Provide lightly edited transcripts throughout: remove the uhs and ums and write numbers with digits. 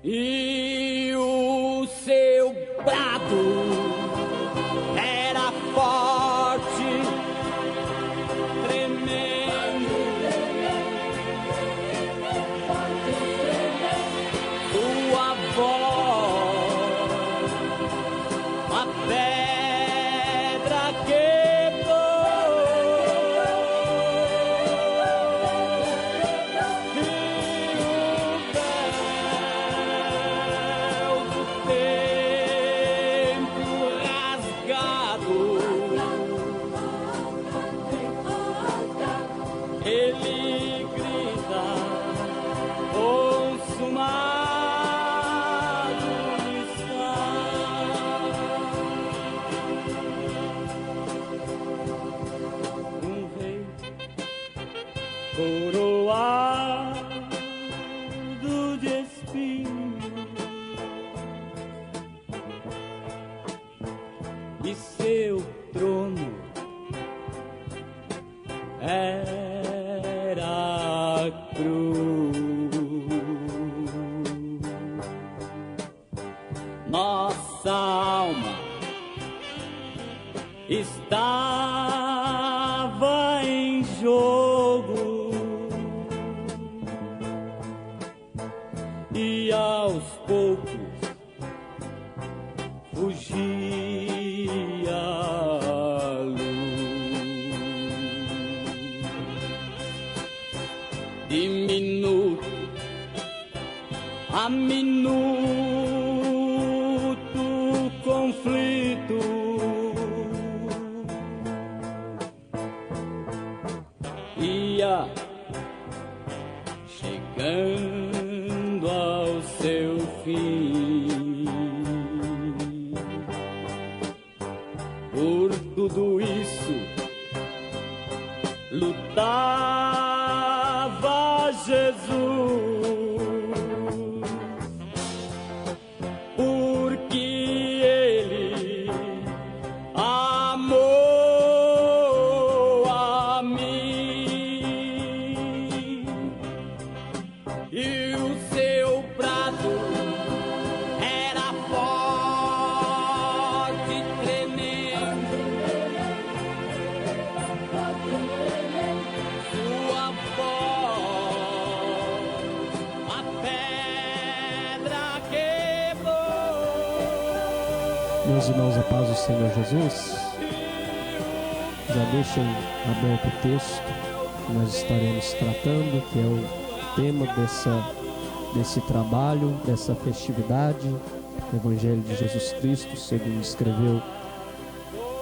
E o seu brado era forte, tremendo. Sua voz, a pedra quebrou. E o véu do templo rasgado, ele grita: consumado está. Um rei coroado de espinhos, e seu trono era a cruz. Nossa alma estava em jogo, e aos poucos fugia a luz. De minuto a minuto, conflito ia chegando ao seu fim. Por tudo isso lutava Jesus, porque ele amou a mim. E o seu brado era forte, tremendo. Sua voz, a pedra quebrou. Meus irmãos, a paz do Senhor Jesus. Já deixem aberto o texto que nós estaremos tratando, que é o tema desse trabalho, dessa festividade, o Evangelho de Jesus Cristo, segundo escreveu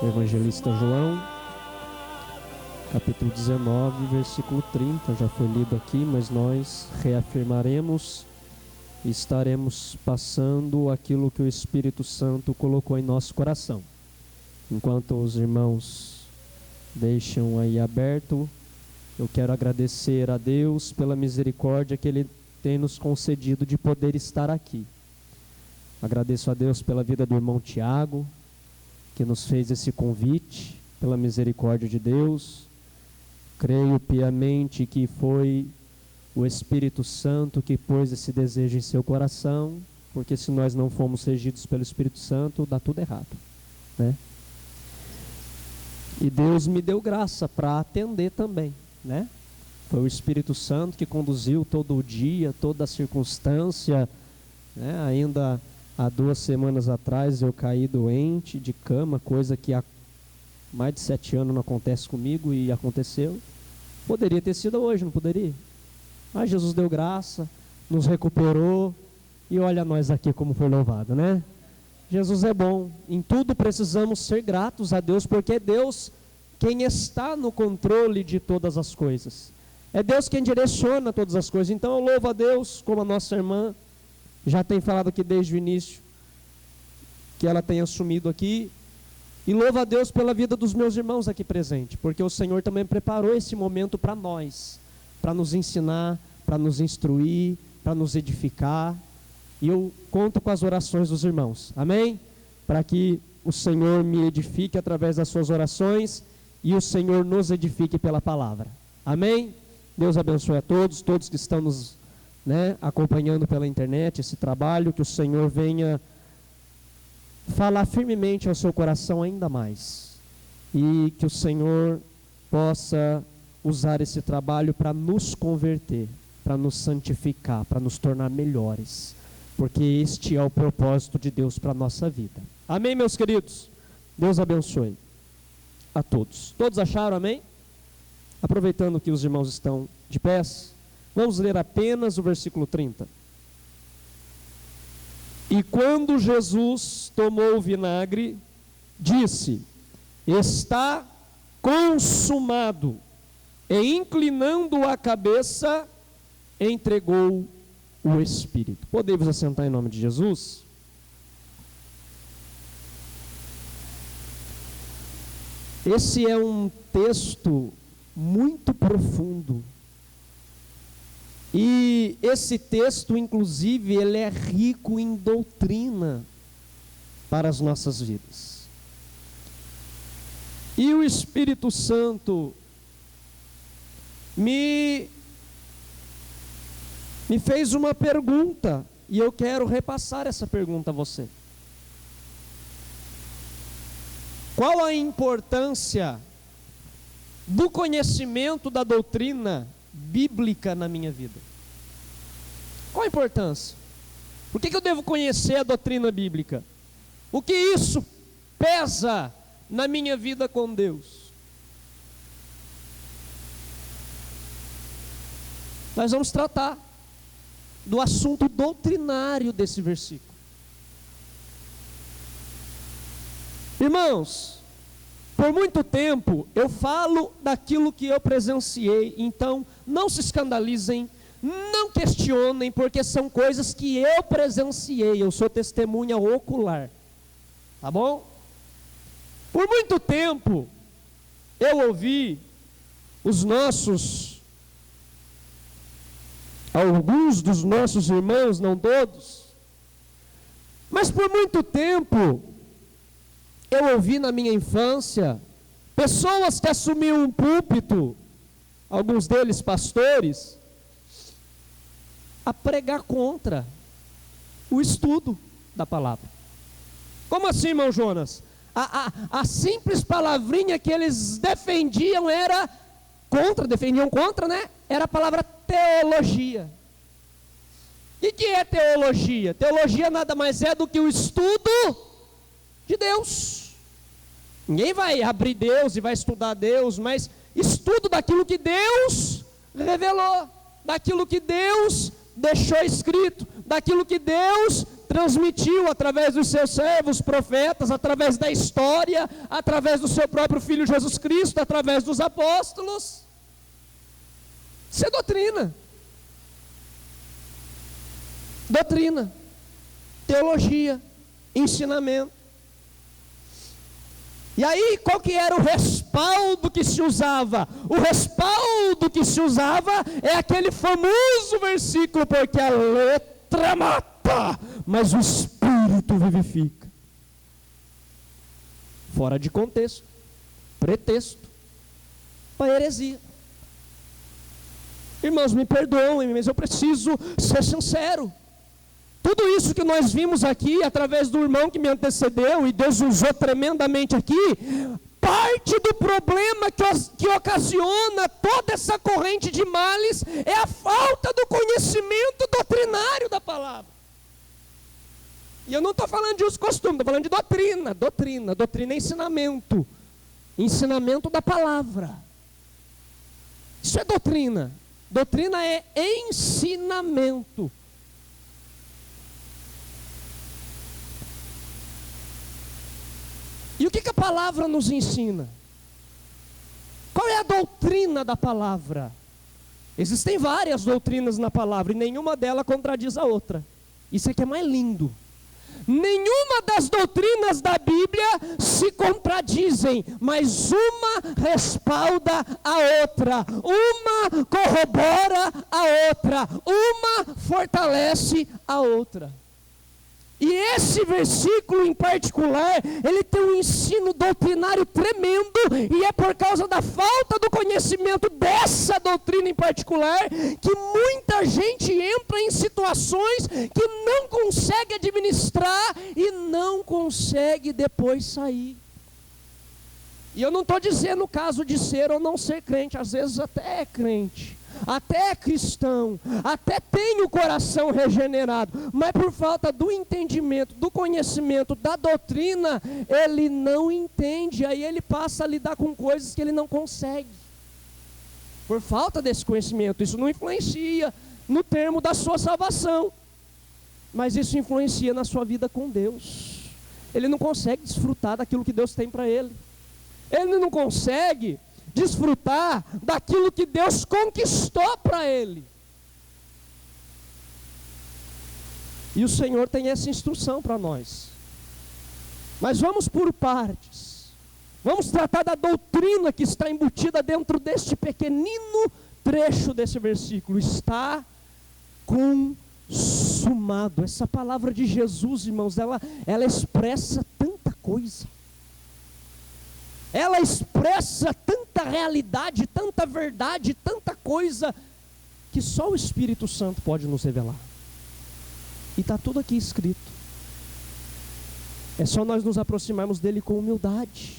o evangelista João, capítulo 19, versículo 30, já foi lido aqui, mas nós reafirmaremos e estaremos passando aquilo que o Espírito Santo colocou em nosso coração. Enquanto os irmãos deixam aí aberto, eu quero agradecer a Deus pela misericórdia que Ele tem nos concedido de poder estar aqui. Agradeço a Deus pela vida do irmão Tiago, que nos fez esse convite, pela misericórdia de Deus. Creio piamente que foi o Espírito Santo que pôs esse desejo em seu coração, porque se nós não formos regidos pelo Espírito Santo, dá tudo errado, né? E Deus me deu graça para atender também, né? Foi o Espírito Santo que conduziu todo o dia, toda a circunstância, né? Ainda há 2 semanas atrás eu caí doente de cama, coisa que há mais de 7 anos não acontece comigo e aconteceu. Poderia ter sido hoje, não poderia? Mas Jesus deu graça, nos recuperou e olha nós aqui como foi louvado, né? Jesus é bom, em tudo precisamos ser gratos a Deus, porque é Deus quem está no controle de todas as coisas. É Deus quem direciona todas as coisas. Então eu louvo a Deus, como a nossa irmã já tem falado aqui desde o início, que ela tem assumido aqui, e louvo a Deus pela vida dos meus irmãos aqui presentes, porque o Senhor também preparou esse momento para nós, para nos ensinar, para nos instruir, para nos edificar, e eu conto com as orações dos irmãos, amém? Para que o Senhor me edifique através das suas orações, e o Senhor nos edifique pela palavra, amém? Deus abençoe a todos, todos que estão nos né, acompanhando pela internet esse trabalho, que o Senhor venha falar firmemente ao seu coração ainda mais. E que o Senhor possa usar esse trabalho para nos converter, para nos santificar, para nos tornar melhores. Porque este é o propósito de Deus para a nossa vida. Amém, meus queridos? Deus abençoe a todos. Todos acharam, amém? Aproveitando que os irmãos estão de pés, vamos ler apenas o versículo 30. E quando Jesus tomou o vinagre, disse: está consumado. E inclinando a cabeça, entregou o Espírito. Podemos assentar em nome de Jesus? Esse é um texto muito profundo. E esse texto, inclusive, ele é rico em doutrina para as nossas vidas. E o Espírito Santo me fez uma pergunta, e eu quero repassar essa pergunta a você. Qual a importância do conhecimento da doutrina bíblica na minha vida? Qual a importância? Por que eu devo conhecer a doutrina bíblica? O que isso pesa na minha vida com Deus? Nós vamos tratar do assunto doutrinário desse versículo. Irmãos, por muito tempo eu falo daquilo que eu presenciei, então não se escandalizem, não questionem, porque são coisas que eu presenciei, eu sou testemunha ocular, tá bom? Por muito tempo eu ouvi alguns dos nossos irmãos, não todos, mas por muito tempo eu ouvi na minha infância pessoas que assumiam um púlpito, alguns deles pastores, a pregar contra o estudo da palavra. Como assim, irmão Jonas? A simples palavrinha que eles defendiam era defendiam contra, né? Era a palavra teologia. O que é teologia? Teologia nada mais é do que o estudo de Deus. Ninguém vai abrir Deus e vai estudar Deus, mas estudo daquilo que Deus revelou, daquilo que Deus deixou escrito, daquilo que Deus transmitiu através dos seus servos, profetas, através da história, através do seu próprio Filho Jesus Cristo, através dos apóstolos. Isso é doutrina. Doutrina, teologia, ensinamento. E aí, qual que era o respaldo que se usava? O respaldo que se usava é aquele famoso versículo, porque a letra mata, mas o Espírito vivifica. Fora de contexto, pretexto para heresia. Irmãos, me perdoem, mas eu preciso ser sincero. Tudo isso que nós vimos aqui, através do irmão que me antecedeu, e Deus usou tremendamente aqui, parte do problema que ocasiona toda essa corrente de males é a falta do conhecimento doutrinário da palavra. E eu não estou falando de uso e costume, estou falando de doutrina. Doutrina é ensinamento. Ensinamento da palavra. Isso é doutrina. Doutrina é ensinamento. E o que a palavra nos ensina? Qual é a doutrina da palavra? Existem várias doutrinas na palavra e nenhuma delas contradiz a outra. Isso é que é mais lindo. Nenhuma das doutrinas da Bíblia se contradizem, mas uma respalda a outra, uma corrobora a outra, uma fortalece a outra. E esse versículo em particular, ele tem um ensino doutrinário tremendo, e é por causa da falta do conhecimento dessa doutrina em particular, que muita gente entra em situações que não consegue administrar e não consegue depois sair. E eu não estou dizendo o caso de ser ou não ser crente, às vezes até é crente, até é cristão, até tem o coração regenerado, mas por falta do entendimento, do conhecimento, da doutrina, ele não entende, aí ele passa a lidar com coisas que ele não consegue, por falta desse conhecimento. Isso não influencia no termo da sua salvação, mas isso influencia na sua vida com Deus. Ele não consegue desfrutar daquilo que Deus tem para ele. Ele não consegue desfrutar daquilo que Deus conquistou para ele. E o Senhor tem essa instrução para nós. Mas vamos por partes. Vamos tratar da doutrina que está embutida dentro deste pequenino trecho desse versículo. Está consumado. Essa palavra de Jesus, irmãos, ela expressa tanta coisa. Ela expressa tanta realidade, tanta verdade, tanta coisa, que só o Espírito Santo pode nos revelar. E está tudo aqui escrito. É só nós nos aproximarmos dele com humildade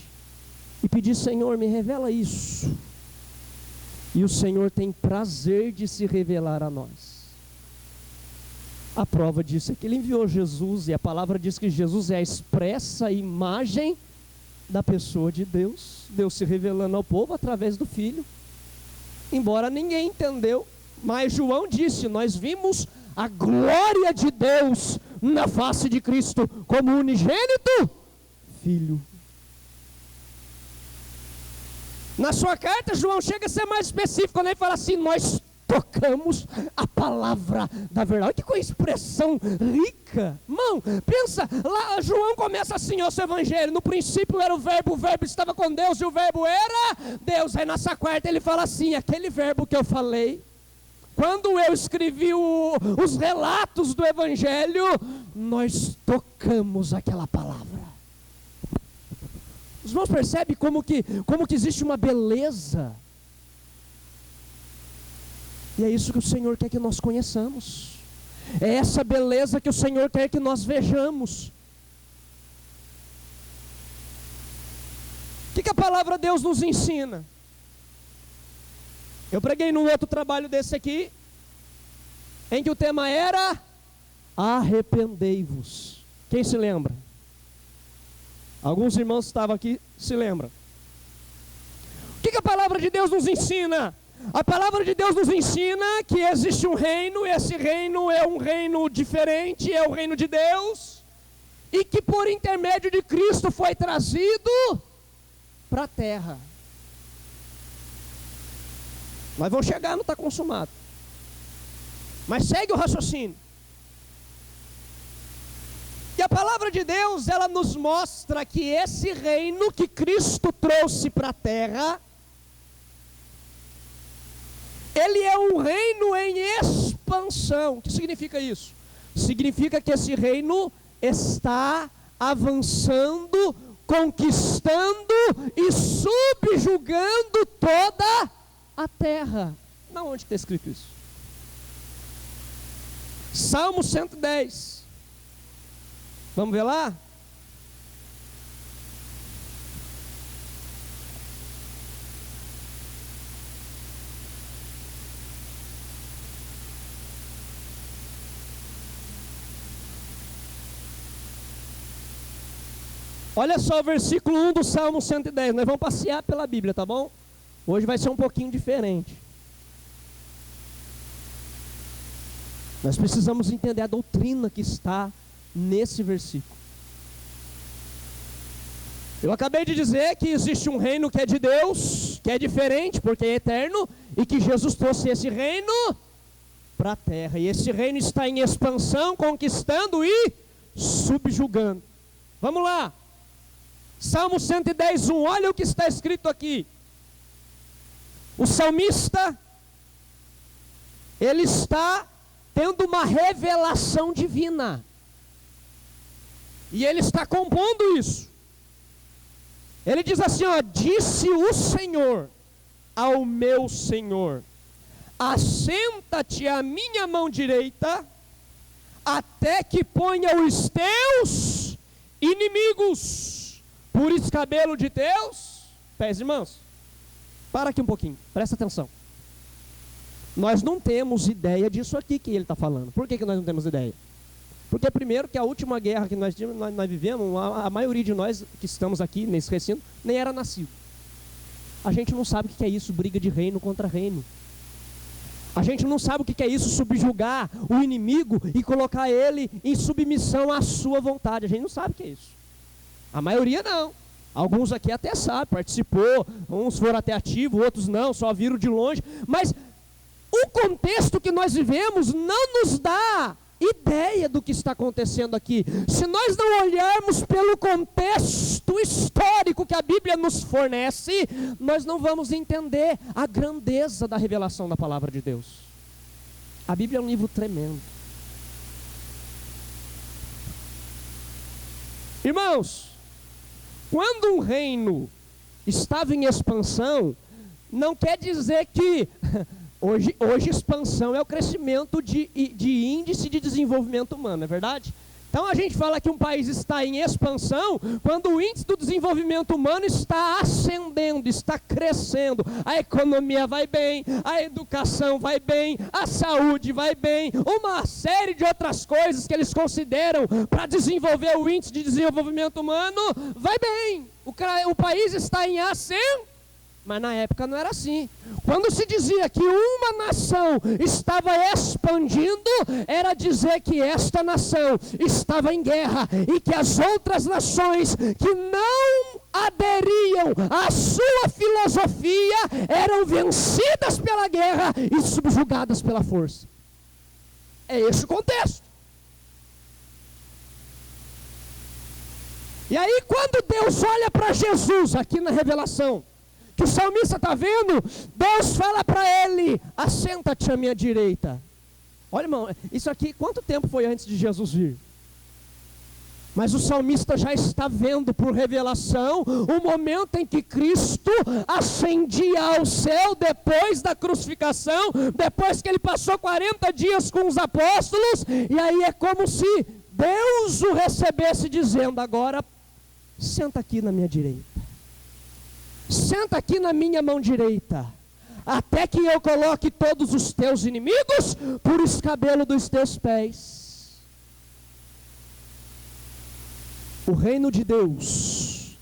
e pedir: Senhor, me revela isso. E o Senhor tem prazer de se revelar a nós. A prova disso é que ele enviou Jesus, e a palavra diz que Jesus é a expressa imagem da pessoa de Deus, Deus se revelando ao povo através do Filho. Embora ninguém entendeu, mas João disse: nós vimos a glória de Deus na face de Cristo, como unigênito Filho. Na sua carta, João chega a ser mais específico, quando ele fala assim: nós tocamos a palavra da verdade. Olha que expressão rica. Irmão, pensa, lá João começa assim, ó, seu evangelho: no princípio era o verbo estava com Deus, e o verbo era Deus. Aí nessa quarta ele fala assim: aquele verbo que eu falei, quando eu escrevi os relatos do evangelho, nós tocamos aquela palavra. Os irmãos percebem como que existe uma beleza. E é isso que o Senhor quer que nós conheçamos. É essa beleza que o Senhor quer que nós vejamos. O que a palavra de Deus nos ensina? Eu preguei num outro trabalho desse aqui, em que o tema era: arrependei-vos. Quem se lembra? Alguns irmãos que estavam aqui se lembram. O que a palavra de Deus nos ensina? A palavra de Deus nos ensina que existe um reino, esse reino é um reino diferente, é o reino de Deus, e que por intermédio de Cristo foi trazido para a terra. Mas vão chegar, não está consumado. Mas segue o raciocínio. E a palavra de Deus, ela nos mostra que esse reino que Cristo trouxe para a terra, ele é um reino em expansão. O que significa isso? Significa que esse reino está avançando, conquistando e subjugando toda a terra. Não, onde está escrito isso? Salmo 110. Vamos ver lá? Olha só o versículo 1 do Salmo 110. Nós vamos passear pela Bíblia, tá bom? Hoje vai ser um pouquinho diferente. Nós precisamos entender a doutrina que está nesse versículo. Eu acabei de dizer que existe um reino que é de Deus, que é diferente, porque é eterno, e que Jesus trouxe esse reino para a terra. E esse reino está em expansão, conquistando e subjugando. Vamos lá. Salmo 110, 1. Olha o que está escrito aqui. O salmista, ele está tendo uma revelação divina. E ele está compondo isso. Ele diz assim, ó: disse o Senhor ao meu Senhor: assenta-te à minha mão direita, até que ponha os teus inimigos por escabelo de teus pés. Irmãos, para aqui um pouquinho, presta atenção. Nós não temos ideia disso aqui que ele está falando. Por que nós não temos ideia? Porque primeiro que a última guerra que nós vivemos, a maioria de nós que estamos aqui nesse recinto nem era nascido. A gente não sabe o que é isso, briga de reino contra reino. A gente não sabe o que é isso, subjugar o inimigo e colocar ele em submissão à sua vontade. A gente não sabe o que é isso. A maioria não. Alguns aqui até sabem, participou, uns foram até ativos, outros não, só viram de longe. Mas o contexto que nós vivemos não nos dá ideia do que está acontecendo aqui. Se nós não olharmos pelo contexto histórico que a Bíblia nos fornece, nós não vamos entender a grandeza da revelação da palavra de Deus. A Bíblia é um livro tremendo. Irmãos, quando um reino estava em expansão, não quer dizer que Hoje expansão é o crescimento de índice de desenvolvimento humano, é verdade? Então a gente fala que um país está em expansão quando o índice do desenvolvimento humano está ascendendo, está crescendo. A economia vai bem, a educação vai bem, a saúde vai bem, uma série de outras coisas que eles consideram para desenvolver o índice de desenvolvimento humano vai bem. O país está em ascensão. Mas na época não era assim. Quando se dizia que uma nação estava expandindo, era dizer que esta nação estava em guerra e que as outras nações que não aderiam à sua filosofia eram vencidas pela guerra e subjugadas pela força. É esse o contexto. E aí quando Deus olha para Jesus aqui na revelação, que o salmista está vendo, Deus fala para ele: assenta-te à minha direita. Olha, irmão, isso aqui, quanto tempo foi antes de Jesus vir? Mas o salmista já está vendo por revelação o momento em que Cristo ascendia ao céu depois da crucificação, depois que ele passou 40 dias com os apóstolos, e aí é como se Deus o recebesse dizendo: agora senta aqui na minha direita. Senta aqui na minha mão direita, até que eu coloque todos os teus inimigos por escabelo dos teus pés. O reino de Deus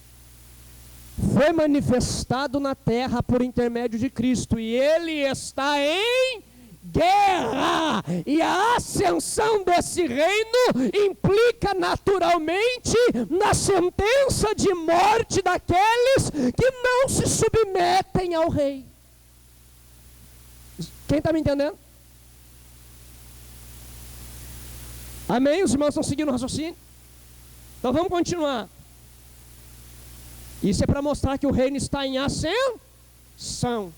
foi manifestado na terra por intermédio de Cristo, e ele está em guerra, e a ascensão desse reino implica naturalmente na sentença de morte daqueles que não se submetem ao rei. Quem está me entendendo? Amém? Os irmãos estão seguindo o raciocínio? Então vamos continuar. Isso é para mostrar que o reino está em ascensão.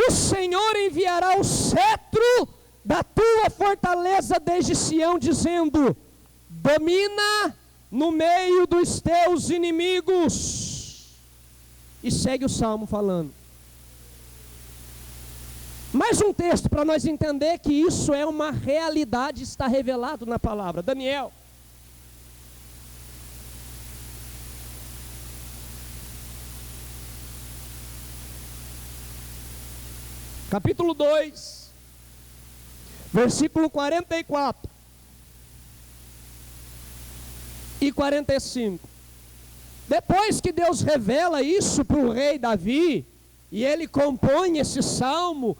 O Senhor enviará o cetro da tua fortaleza desde Sião, dizendo: domina no meio dos teus inimigos. E segue o salmo falando. Mais um texto para nós entender que isso é uma realidade, está revelado na palavra. Daniel. Capítulo 2, versículo 44 e 45. Depois que Deus revela isso para o rei Davi, e ele compõe esse salmo,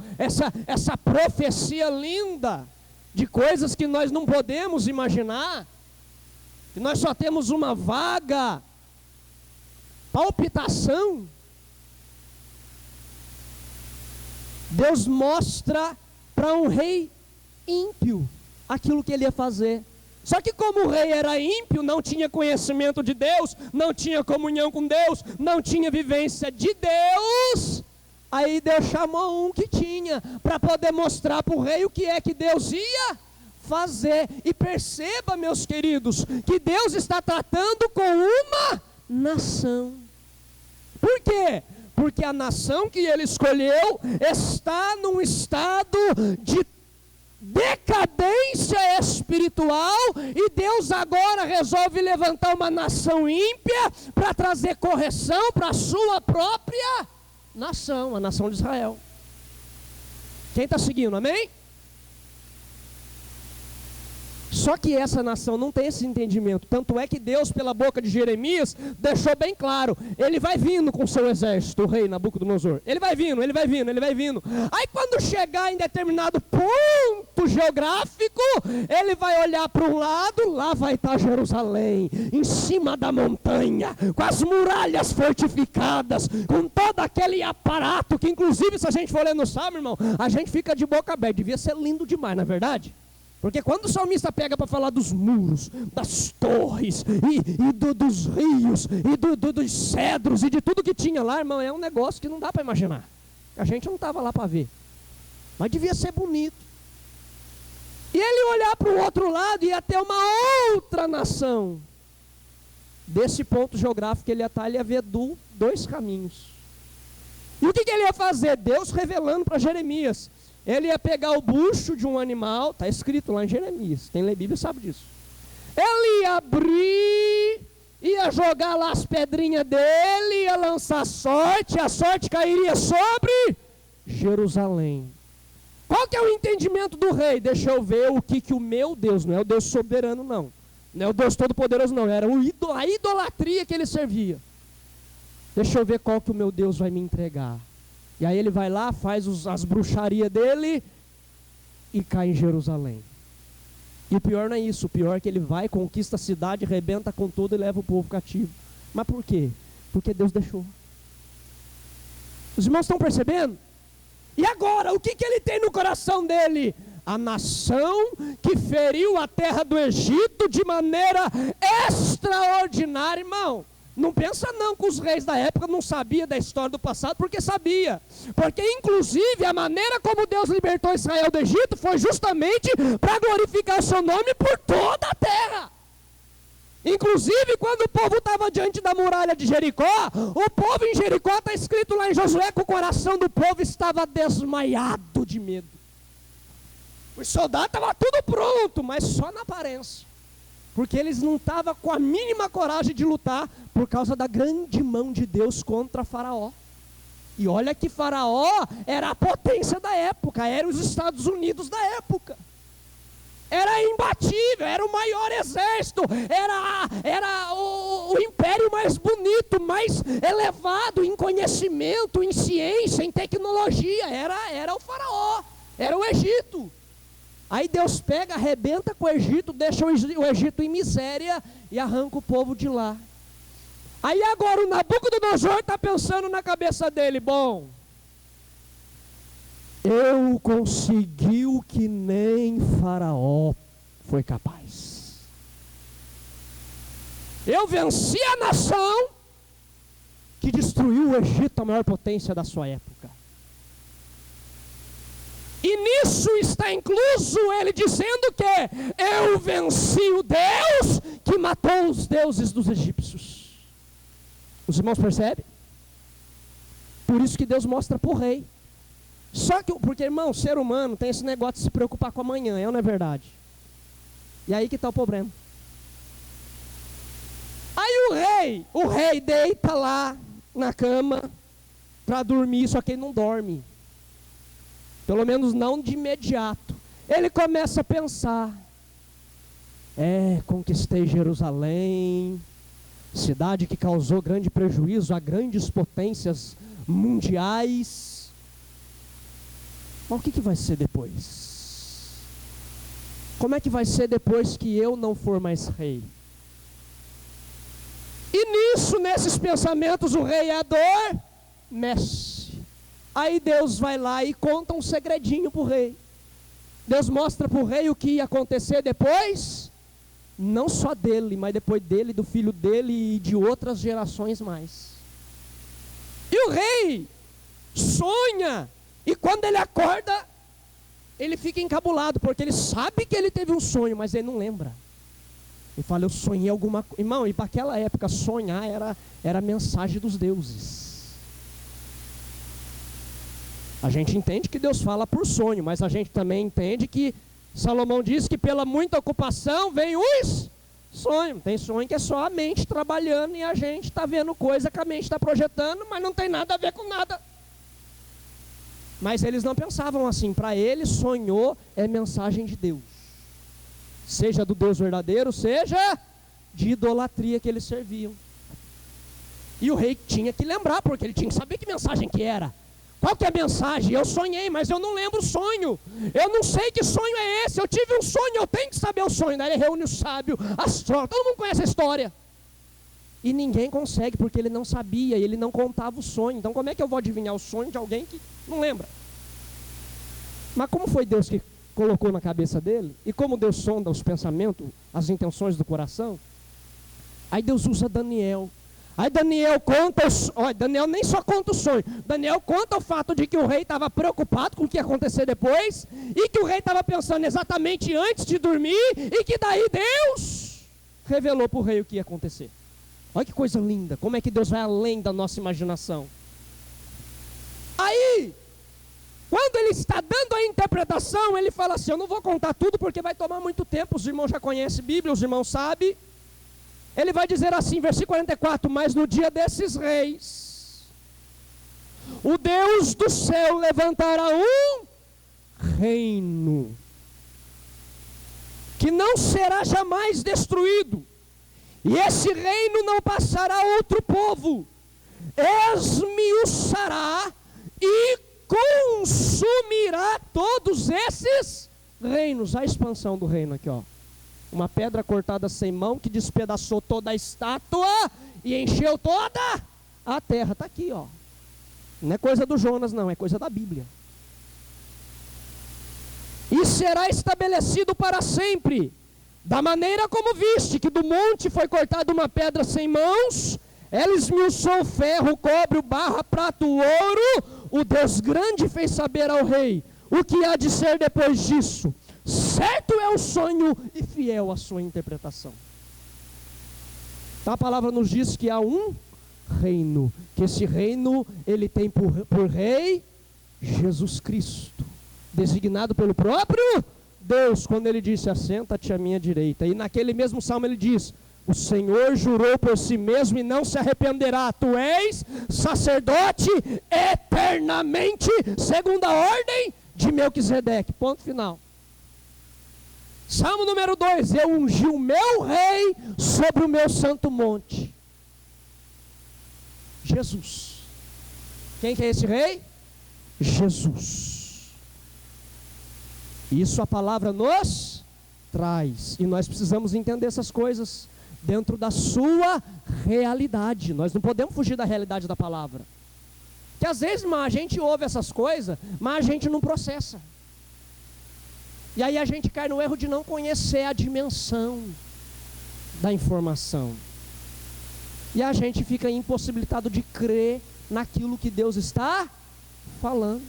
essa profecia linda, de coisas que nós não podemos imaginar, que nós só temos uma vaga palpitação. Deus mostra para um rei ímpio aquilo que ele ia fazer. Só que como o rei era ímpio, não tinha conhecimento de Deus, não tinha comunhão com Deus, não tinha vivência de Deus, aí Deus chamou um que tinha, para poder mostrar para o rei o que é que Deus ia fazer. E perceba, meus queridos, que Deus está tratando com uma nação. Por quê? Porque a nação que ele escolheu está num estado de decadência espiritual, e Deus agora resolve levantar uma nação ímpia para trazer correção para a sua própria nação, a nação de Israel. Quem está seguindo, amém? Só que essa nação não tem esse entendimento. Tanto é que Deus, pela boca de Jeremias, deixou bem claro: ele vai vindo com seu exército, o rei Nabucodonosor. Ele vai vindo, ele vai vindo, ele vai vindo. Aí quando chegar em determinado ponto geográfico, ele vai olhar para um lado, lá vai estar Jerusalém, em cima da montanha, com as muralhas fortificadas, com todo aquele aparato que, inclusive, se a gente for ler no Salmo, irmão, a gente fica de boca aberta. Devia ser lindo demais, não é verdade? Porque quando o salmista pega para falar dos muros, das torres, dos rios, dos cedros, e de tudo que tinha lá, irmão, é um negócio que não dá para imaginar. A gente não estava lá para ver. Mas devia ser bonito. E ele olhar para o outro lado e ia ter uma outra nação. Desse ponto geográfico ele ia estar, ele ia ver dois caminhos. E o que ele ia fazer? Deus revelando para Jeremias. Ele ia pegar o bucho de um animal, está escrito lá em Jeremias, quem lê Bíblia sabe disso. Ele ia abrir, ia jogar lá as pedrinhas dele, ia lançar sorte, a sorte cairia sobre Jerusalém. Qual que é o entendimento do rei? Deixa eu ver o que o meu Deus, não é o Deus soberano não, não é o Deus todo-poderoso não, era a idolatria que ele servia. Deixa eu ver qual que o meu Deus vai me entregar. E aí ele vai lá, faz as bruxarias dele e cai em Jerusalém. E o pior não é isso, o pior é que ele vai, conquista a cidade, arrebenta com tudo e leva o povo cativo. Mas por quê? Porque Deus deixou. Os irmãos estão percebendo? E agora, o que ele tem no coração dele? A nação que feriu a terra do Egito de maneira extraordinária, irmão. Não pensa não que os reis da época não sabiam da história do passado, porque sabia. Porque inclusive a maneira como Deus libertou Israel do Egito foi justamente para glorificar o seu nome por toda a terra. Inclusive quando o povo estava diante da muralha de Jericó, o povo em Jericó, está escrito lá em Josué, que o coração do povo estava desmaiado de medo. Os soldados estavam tudo pronto, mas só na aparência. Porque eles não estavam com a mínima coragem de lutar por causa da grande mão de Deus contra Faraó. E olha que Faraó era a potência da época, era os Estados Unidos da época. Era imbatível, era o maior exército, era o império mais bonito, mais elevado em conhecimento, em ciência, em tecnologia. Era o Faraó, era o Egito. Aí Deus pega, arrebenta com o Egito, deixa o Egito em miséria e arranca o povo de lá. Aí agora o Nabucodonosor está pensando na cabeça dele: bom, eu consegui o que nem Faraó foi capaz. Eu venci a nação que destruiu o Egito, a maior potência da sua época. E nisso está incluso ele dizendo que eu venci o Deus que matou os deuses dos egípcios. Os irmãos percebem? Por isso que Deus mostra para o rei. Só que, porque irmão, o ser humano tem esse negócio de se preocupar com amanhã, é ou não é verdade? E aí que está o problema. Aí o rei deita lá na cama para dormir, só que ele não dorme. Pelo menos não de imediato. Ele começa a pensar: conquistei Jerusalém, cidade que causou grande prejuízo a grandes potências mundiais. Mas o que vai ser depois? Como é que vai ser depois que eu não for mais rei? E nisso, nesses pensamentos, o rei adormece. Aí Deus vai lá e conta um segredinho para o rei. Deus mostra para o rei o que ia acontecer depois, não só dele, mas depois dele, do filho dele e de outras gerações mais. E o rei sonha, e quando ele acorda, ele fica encabulado, porque ele sabe que ele teve um sonho, mas ele não lembra. Ele fala, eu sonhei alguma coisa. Irmão, e para aquela época, sonhar era a mensagem dos deuses. A gente entende que Deus fala por sonho, mas a gente também entende que Salomão diz que pela muita ocupação vem os sonhos. Tem sonho que é só a mente trabalhando e a gente está vendo coisa que a mente está projetando, mas não tem nada a ver com nada. Mas eles não pensavam assim. Para eles, sonhou é mensagem de Deus. Seja do Deus verdadeiro, seja de idolatria que eles serviam. E o rei tinha que lembrar, porque ele tinha que saber que mensagem que era. Qual que é a mensagem? Eu sonhei, mas eu não lembro o sonho. Eu não sei que sonho é esse. Eu tive um sonho, eu tenho que saber o sonho. Daí ele reúne o sábio, astrólogo, todo mundo conhece a história. E ninguém consegue, porque ele não sabia, e ele não contava o sonho. Então como é que eu vou adivinhar o sonho de alguém que não lembra? Mas como foi Deus que colocou na cabeça dele? E como Deus sonda os pensamentos, as intenções do coração? Aí Deus usa Daniel. Aí Daniel conta, Daniel nem só conta o sonho, Daniel conta o fato de que o rei estava preocupado com o que ia acontecer depois, e que o rei estava pensando exatamente antes de dormir, e que daí Deus revelou para o rei o que ia acontecer. Olha que coisa linda, como é que Deus vai além da nossa imaginação. Aí, quando ele está dando a interpretação, ele fala assim, eu não vou contar tudo porque vai tomar muito tempo, os irmãos já conhecem a Bíblia, os irmãos sabem. Ele vai dizer assim, versículo 44, mas no dia desses reis, o Deus do céu levantará um reino, que não será jamais destruído, e esse reino não passará a outro povo, esmiuçará e consumirá todos esses reinos. A expansão do reino aqui, ó. Uma pedra cortada sem mão que despedaçou toda a estátua e encheu toda a terra. Está aqui, ó. Não é coisa do Jonas, não, é coisa da Bíblia. E será estabelecido para sempre, da maneira como viste, que do monte foi cortada uma pedra sem mãos, ela esmiuçou o ferro, o cobre, o barro, a prata, o ouro. O Deus grande fez saber ao rei o que há de ser depois disso. Certo é o sonho e fiel a sua interpretação. Então a palavra nos diz que há um reino, que esse reino ele tem por rei Jesus Cristo, designado pelo próprio Deus, quando ele disse, assenta-te à minha direita. E naquele mesmo salmo ele diz, o Senhor jurou por si mesmo e não se arrependerá, tu és sacerdote eternamente, segundo a ordem de Melquisedeque. Ponto final. Salmo número 2, eu ungi o meu rei sobre o meu santo monte. Jesus. Quem que é esse rei? Jesus. Isso a palavra nos traz. E nós precisamos entender essas coisas dentro da sua realidade. Nós não podemos fugir da realidade da palavra. Porque às vezes, irmão, a gente ouve essas coisas, mas a gente não processa. E aí a gente cai no erro de não conhecer a dimensão da informação. E a gente fica impossibilitado de crer naquilo que Deus está falando.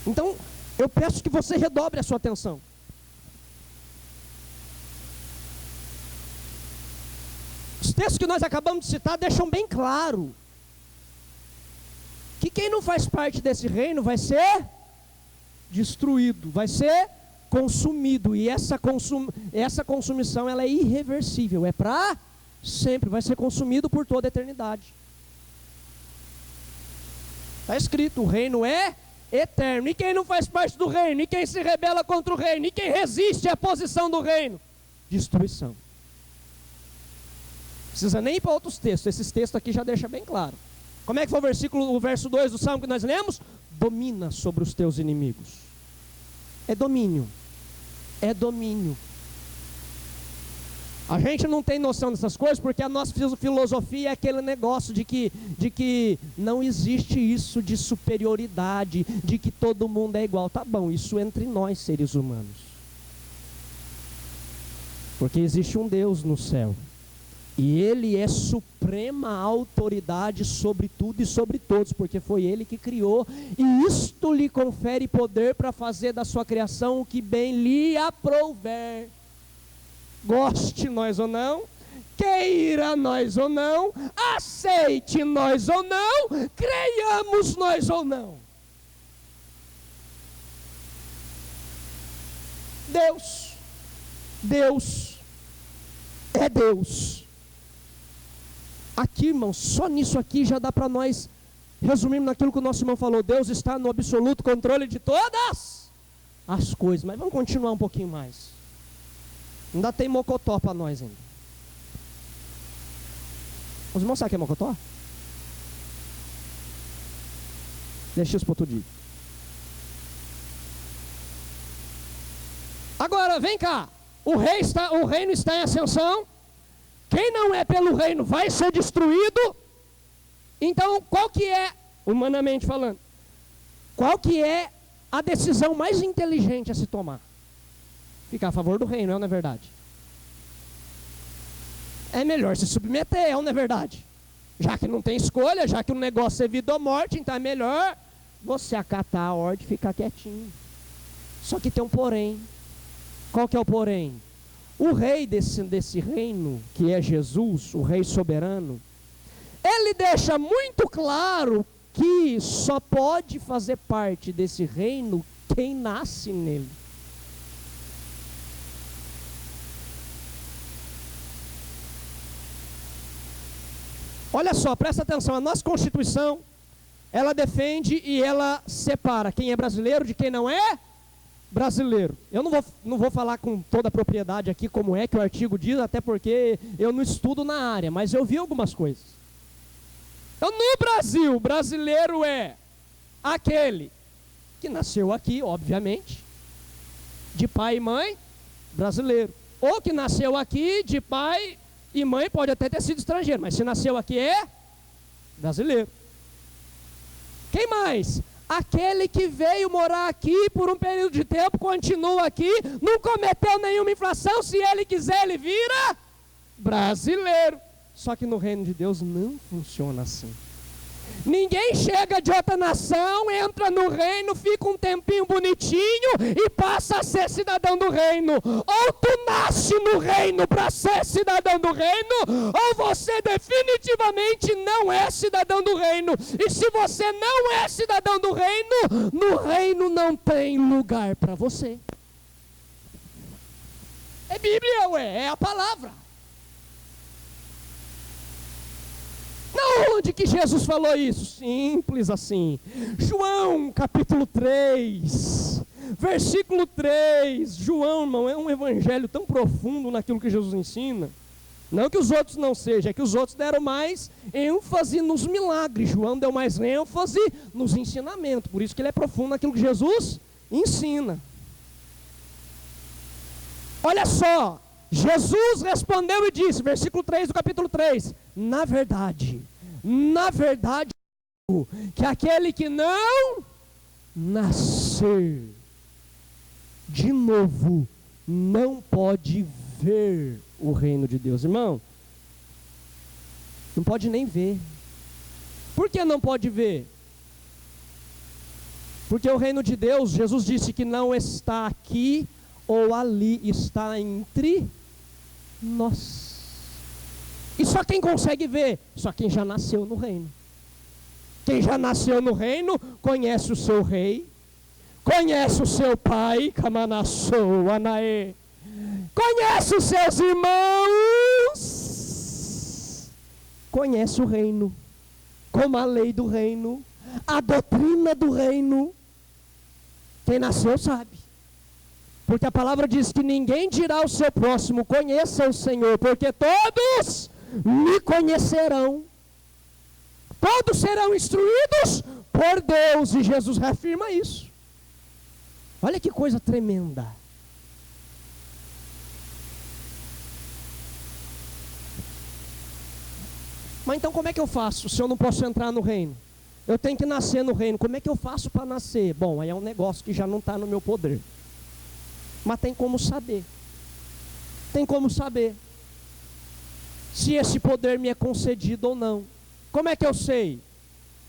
Então, eu peço que você redobre a sua atenção. Os textos que nós acabamos de citar deixam bem claro que quem não faz parte desse reino vai ser destruído, vai ser consumido, e essa consumição ela é irreversível, é para sempre, vai ser consumido por toda a eternidade. Está escrito, o reino é eterno, e quem não faz parte do reino, e quem se rebela contra o reino, e quem resiste à posição do reino, destruição. Não precisa nem ir para outros textos, esses textos aqui já deixam bem claro. Como é que foi o verso 2 do Salmo que nós lemos? Domina sobre os teus inimigos. É domínio. É domínio. A gente não tem noção dessas coisas porque a nossa filosofia é aquele negócio de que não existe isso de superioridade, de que todo mundo é igual. Tá bom, isso entre nós seres humanos. Porque existe um Deus no céu. E Ele é suprema autoridade sobre tudo e sobre todos, porque foi Ele que criou, e isto lhe confere poder para fazer da sua criação o que bem lhe aprouver. Goste nós ou não, queira nós ou não, aceite nós ou não, creiamos nós ou não. Deus é Deus. Aqui, irmãos, só nisso aqui já dá para nós resumirmos naquilo que o nosso irmão falou. Deus está no absoluto controle de todas as coisas. Mas vamos continuar um pouquinho mais. Ainda tem mocotó para nós ainda. Os irmãos sabem o que é mocotó? Deixa isso para outro dia. Agora, vem cá. O reino está em ascensão. Quem não é pelo reino vai ser destruído. Então, qual que é, humanamente falando, qual que é a decisão mais inteligente a se tomar? Ficar a favor do reino, não é verdade? É melhor se submeter, não é verdade? Já que não tem escolha, já que o negócio é vida ou morte, então é melhor você acatar a ordem e ficar quietinho. Só que tem um porém. Qual que é o porém? O rei desse reino, que é Jesus, o rei soberano, ele deixa muito claro que só pode fazer parte desse reino quem nasce nele. Olha só, presta atenção, a nossa Constituição, ela defende e ela separa quem é brasileiro de quem não é brasileiro. Eu não vou falar com toda a propriedade aqui como é que o artigo diz, até porque eu não estudo na área, mas eu vi algumas coisas. Então, no Brasil, brasileiro é aquele que nasceu aqui, obviamente, de pai e mãe, brasileiro. Ou que nasceu aqui de pai e mãe, pode até ter sido estrangeiro, mas se nasceu aqui é brasileiro. Quem mais? Aquele que veio morar aqui por um período de tempo, continua aqui, não cometeu nenhuma infração, se ele quiser ele vira brasileiro. Só que no reino de Deus não funciona assim. Ninguém chega de outra nação, entra no reino, fica um tempinho bonitinho e passa a ser cidadão do reino. Ou tu nasce no reino para ser cidadão do reino, ou você definitivamente não é cidadão do reino. E se você não é cidadão do reino, no reino não tem lugar para você. É Bíblia, ué, é a palavra. Onde que Jesus falou isso? Simples assim. João capítulo 3, versículo 3. João, irmão, é um evangelho tão profundo naquilo que Jesus ensina. Não que os outros não sejam, é que os outros deram mais ênfase nos milagres. João deu mais ênfase nos ensinamentos. Por isso que ele é profundo naquilo que Jesus ensina. Olha só. Jesus respondeu e disse, versículo 3 do capítulo 3, na verdade, que aquele que não nascer de novo, não pode ver o reino de Deus. Irmão, não pode nem ver. Por que não pode ver? Porque o reino de Deus, Jesus disse que não está aqui ou ali, está entre nós. E só quem consegue ver? Só quem já nasceu no reino. Quem já nasceu no reino, conhece o seu rei, conhece o seu pai, Kamanassou, Anaê, conhece os seus irmãos, conhece o reino, como a lei do reino, a doutrina do reino. Quem nasceu sabe. Porque a palavra diz que ninguém dirá ao seu próximo, conheça o Senhor, porque todos me conhecerão. Todos serão instruídos por Deus, e Jesus reafirma isso. Olha que coisa tremenda. Mas então como é que eu faço se eu não posso entrar no reino? Eu tenho que nascer no reino. Como é que eu faço para nascer? Bom, aí é um negócio que já não está no meu poder. Mas tem como saber. Tem como saber. se esse poder me é concedido ou não. Como é que eu sei?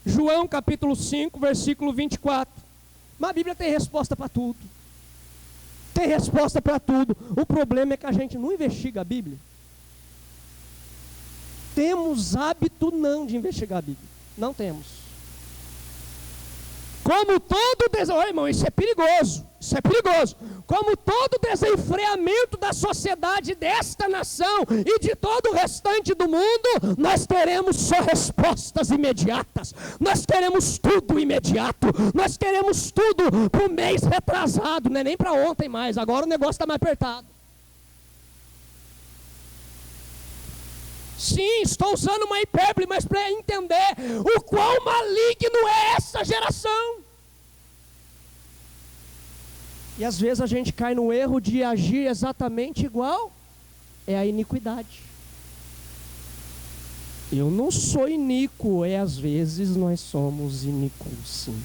João capítulo 5, versículo 24. Mas a Bíblia tem resposta para tudo. Tem resposta para tudo. O problema é que a gente não investiga a Bíblia. Temos hábito não de investigar a Bíblia. Não temos. Como todo olha, irmão, isso é perigoso. Isso é perigoso. Como todo desenfreamento da sociedade desta nação e de todo o restante do mundo, nós teremos só respostas imediatas. Nós queremos tudo imediato. Nós queremos tudo para o mês retrasado, não é nem para ontem mais. Agora o negócio está mais apertado. Sim, estou usando uma hipérbole, mas para entender o quão maligno é essa geração. E às vezes a gente cai no erro de agir exatamente igual. É a iniquidade. Eu não sou iníquo, às vezes nós somos iníquos, sim.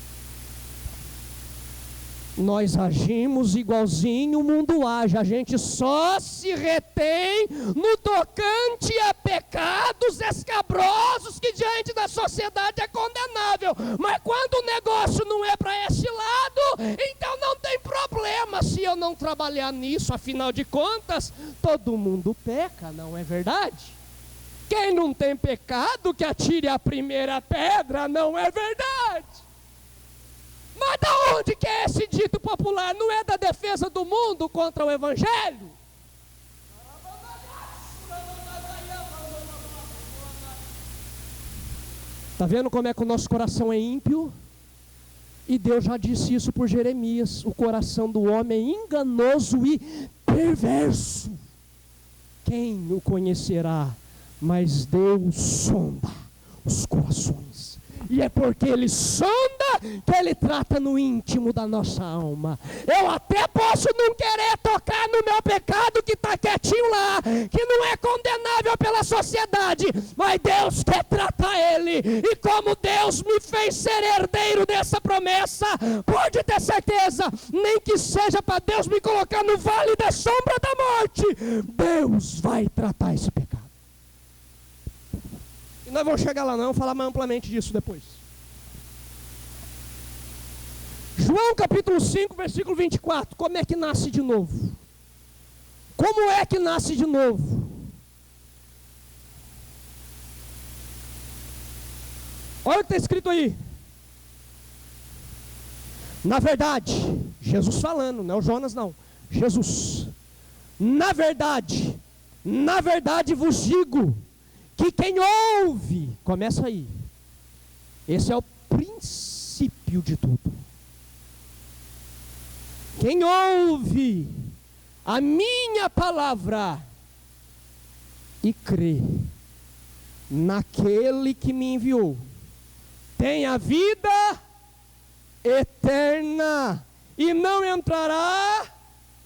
Nós agimos igualzinho o mundo age, a gente só se retém no tocante a pecados escabrosos que diante da sociedade é condenável. Mas quando o negócio não é para esse lado, então não tem problema se eu não trabalhar nisso, afinal de contas, todo mundo peca, não é verdade? Quem não tem pecado que atire a primeira pedra, não é verdade? Mas da onde que é esse dito popular? Não é da defesa do mundo contra o Evangelho? Está vendo como é que o nosso coração é ímpio? E Deus já disse isso por Jeremias. O coração do homem é enganoso e perverso. Quem o conhecerá? Mas Deus sonda os corações. E é porque Ele sonda que Ele trata no íntimo da nossa alma. Eu até posso não querer tocar no meu pecado que está quietinho lá, que não é condenável pela sociedade, mas Deus quer tratar ele. E como Deus me fez ser herdeiro dessa promessa, pode ter certeza, nem que seja para Deus me colocar no vale da sombra da morte, Deus vai tratar esse pecado. Nós vamos chegar lá não, vamos falar mais amplamente disso depois. João capítulo 5, versículo 24. Como é que nasce de novo? Como é que nasce de novo? Olha o que está escrito aí. Na verdade, Jesus falando, não é o Jonas não. Jesus. Na verdade vos digo, que quem ouve, começa aí, esse é o princípio de tudo. Quem ouve a minha palavra e crê naquele que me enviou, tem a vida eterna e não entrará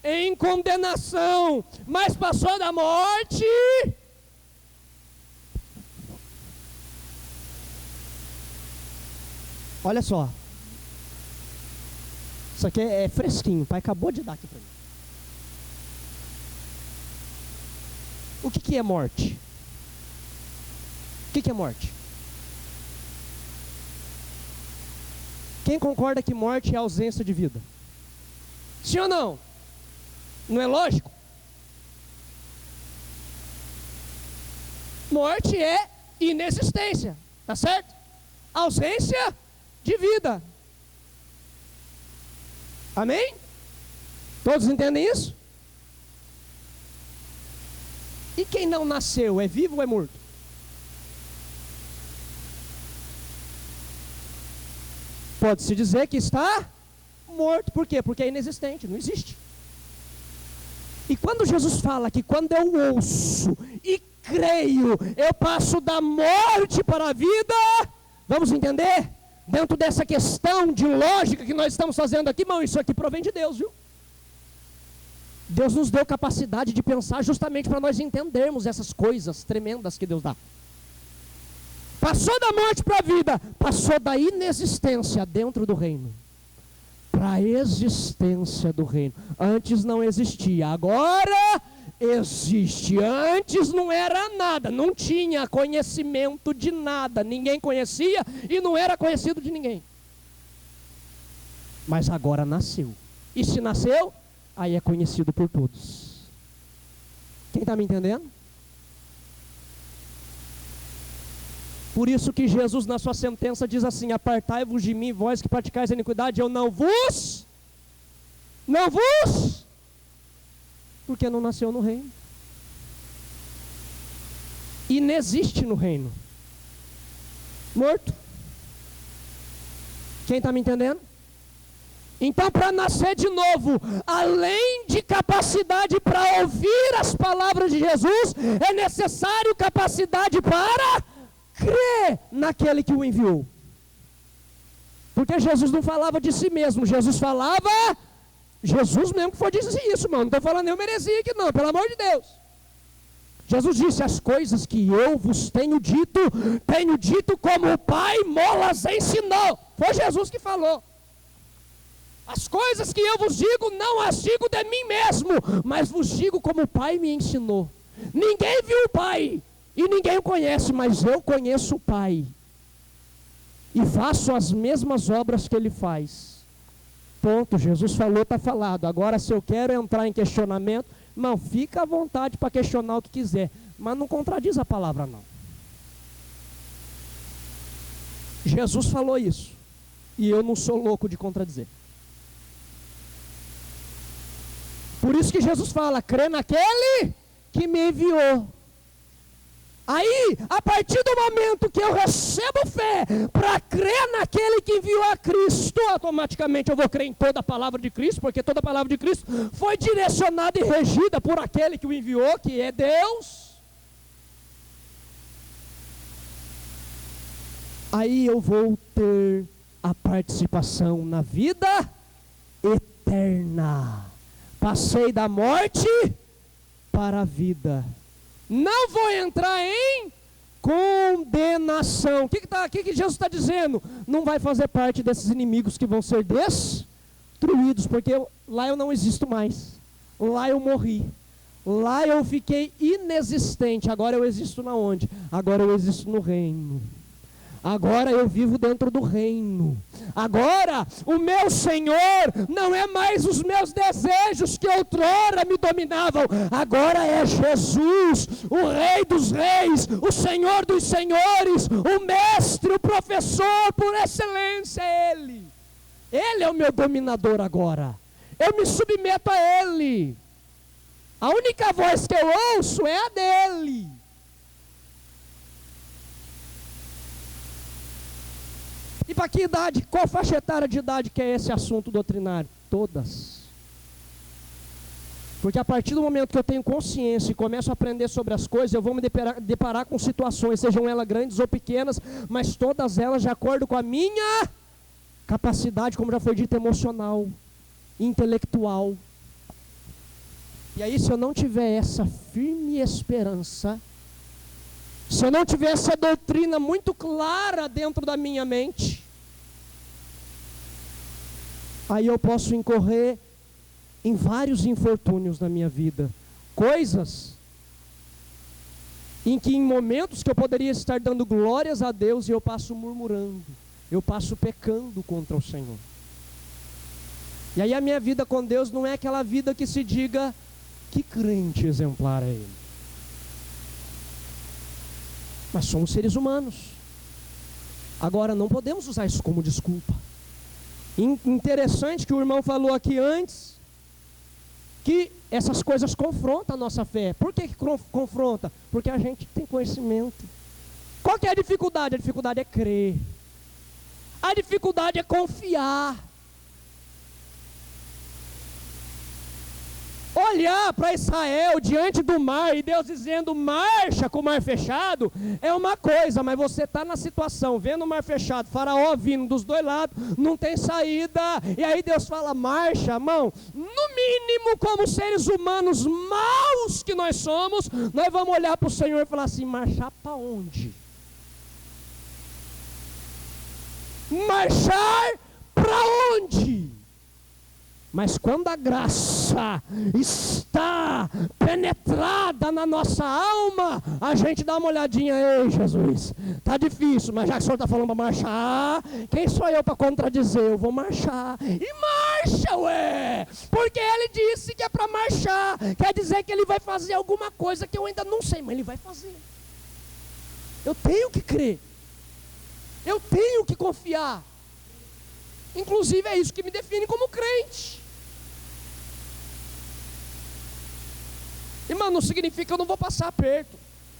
em condenação, mas passou da morte. Olha só, isso aqui é fresquinho, o pai acabou de dar aqui para mim. O que é morte? O que é morte? Quem concorda que morte é ausência de vida? Sim ou não? Não é lógico? Morte é inexistência, tá certo? Ausência de vida. Amém? Todos entendem isso? E quem não nasceu, é vivo ou é morto? Pode-se dizer que está morto. Por quê? Porque é inexistente, não existe. E quando Jesus fala que quando eu ouço e creio, eu passo da morte para a vida, vamos entender? Dentro dessa questão de lógica que nós estamos fazendo aqui, irmão, isso aqui provém de Deus, viu? Deus nos deu capacidade de pensar justamente para nós entendermos essas coisas tremendas que Deus dá. Passou da morte para a vida, passou da inexistência dentro do reino para a existência do reino. Antes não existia, agora existe. Antes não era nada, não tinha conhecimento de nada, ninguém conhecia e não era conhecido de ninguém. Mas agora nasceu. E se nasceu, aí é conhecido por todos. Quem está me entendendo? Por isso que Jesus na sua sentença diz assim: apartai-vos de mim, vós que praticais a iniquidade, eu não vos, porque não nasceu no reino. Inexiste no reino. Morto. Quem está me entendendo? Então, para nascer de novo, além de capacidade para ouvir as palavras de Jesus, é necessário capacidade para crer naquele que o enviou. Porque Jesus não falava de si mesmo, Jesus mesmo que foi dizer isso, mano. Não estou falando nenhuma heresia aqui não, pelo amor de Deus. Jesus disse: as coisas que eu vos tenho dito como o Pai molas ensinou. Foi Jesus que falou. As coisas que eu vos digo, não as digo de mim mesmo, mas vos digo como o Pai me ensinou. Ninguém viu o Pai e ninguém o conhece, mas eu conheço o Pai e faço as mesmas obras que Ele faz. Ponto. Jesus falou, está falado. Agora, se eu quero entrar em questionamento, irmão, fica à vontade para questionar o que quiser, mas não contradiz a palavra não. Jesus falou isso e eu não sou louco de contradizer. Por isso que Jesus fala: crê naquele que me enviou. Aí, a partir do momento que eu recebo fé para crer naquele que enviou a Cristo, automaticamente eu vou crer em toda a palavra de Cristo, porque toda a palavra de Cristo foi direcionada e regida por aquele que o enviou, que é Deus. Aí eu vou ter a participação na vida eterna. Passei da morte para a vida. Não vou entrar em condenação. O que Jesus está dizendo? Não vai fazer parte desses inimigos que vão ser destruídos, porque lá eu não existo mais. Lá eu morri. Lá eu fiquei inexistente. Agora eu existo na onde? Agora eu existo no reino. Agora eu vivo dentro do reino. Agora o meu Senhor não é mais os meus desejos que outrora me dominavam. Agora é Jesus, o Rei dos Reis, o Senhor dos Senhores, o Mestre, o Professor por excelência. Ele é o meu dominador agora. Eu me submeto a Ele. A única voz que eu ouço é a dele. E para que idade, qual faixa etária de idade que é esse assunto doutrinário? Todas. Porque a partir do momento que eu tenho consciência e começo a aprender sobre as coisas, eu vou me deparar com situações, sejam elas grandes ou pequenas, mas todas elas de acordo com a minha capacidade, como já foi dito, emocional, intelectual. E aí, se eu não tiver essa firme esperança, se eu não tiver essa doutrina muito clara dentro da minha mente, aí eu posso incorrer em vários infortúnios na minha vida. Coisas em que em momentos que eu poderia estar dando glórias a Deus, eu passo murmurando, eu passo pecando contra o Senhor. E aí a minha vida com Deus não é aquela vida que se diga: que crente exemplar é ele. Mas somos seres humanos. Agora não podemos usar isso como desculpa. Interessante que o irmão falou aqui antes, que essas coisas confrontam a nossa fé. Por que confronta? Porque a gente tem conhecimento. Qual que é a dificuldade? A dificuldade é crer. A dificuldade é confiar. Olhar para Israel diante do mar e Deus dizendo marcha com o mar fechado é uma coisa, mas você está na situação, vendo o mar fechado, Faraó vindo dos dois lados, não tem saída, e aí Deus fala marcha, irmão. No mínimo, como seres humanos maus que nós somos, nós vamos olhar para o Senhor e falar assim: marchar para onde? Marchar para onde? Mas quando a graça está penetrada na nossa alma, a gente dá uma olhadinha, ei Jesus, tá difícil, mas já que o Senhor está falando para marchar, quem sou eu para contradizer? Eu vou marchar, e marcha, ué, porque Ele disse que é para marchar, quer dizer que Ele vai fazer alguma coisa que eu ainda não sei, mas Ele vai fazer. Eu tenho que crer, eu tenho que confiar, inclusive é isso que me define como crente. Irmão, não significa que eu não vou passar aperto.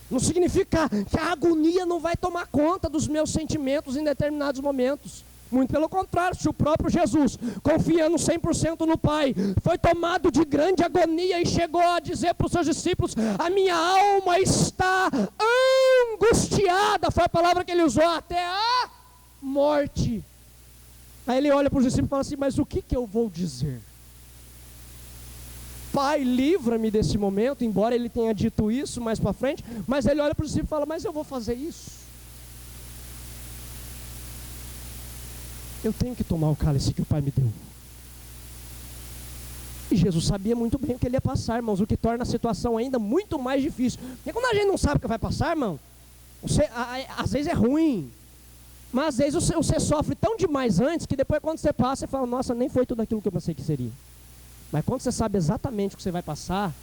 Não significa que a agonia não vai tomar conta dos meus sentimentos em determinados momentos. Muito pelo contrário, se o próprio Jesus, confiando 100% no Pai, foi tomado de grande agonia e chegou a dizer para os seus discípulos, a minha alma está angustiada, foi a palavra que ele usou, até a morte. Aí ele olha para os discípulos e fala assim, mas o que eu vou dizer? Pai, livra-me desse momento, embora ele tenha dito isso mais para frente, mas ele olha para os discípulos e fala, mas eu vou fazer isso. Eu tenho que tomar o cálice que o Pai me deu. E Jesus sabia muito bem o que ele ia passar, irmãos, o que torna a situação ainda muito mais difícil. Porque quando a gente não sabe o que vai passar, irmão, às vezes é ruim, mas às vezes você sofre tão demais antes, que depois quando você passa, você fala, nossa, nem foi tudo aquilo que eu pensei que seria. Mas quando você sabe exatamente o que você vai passar,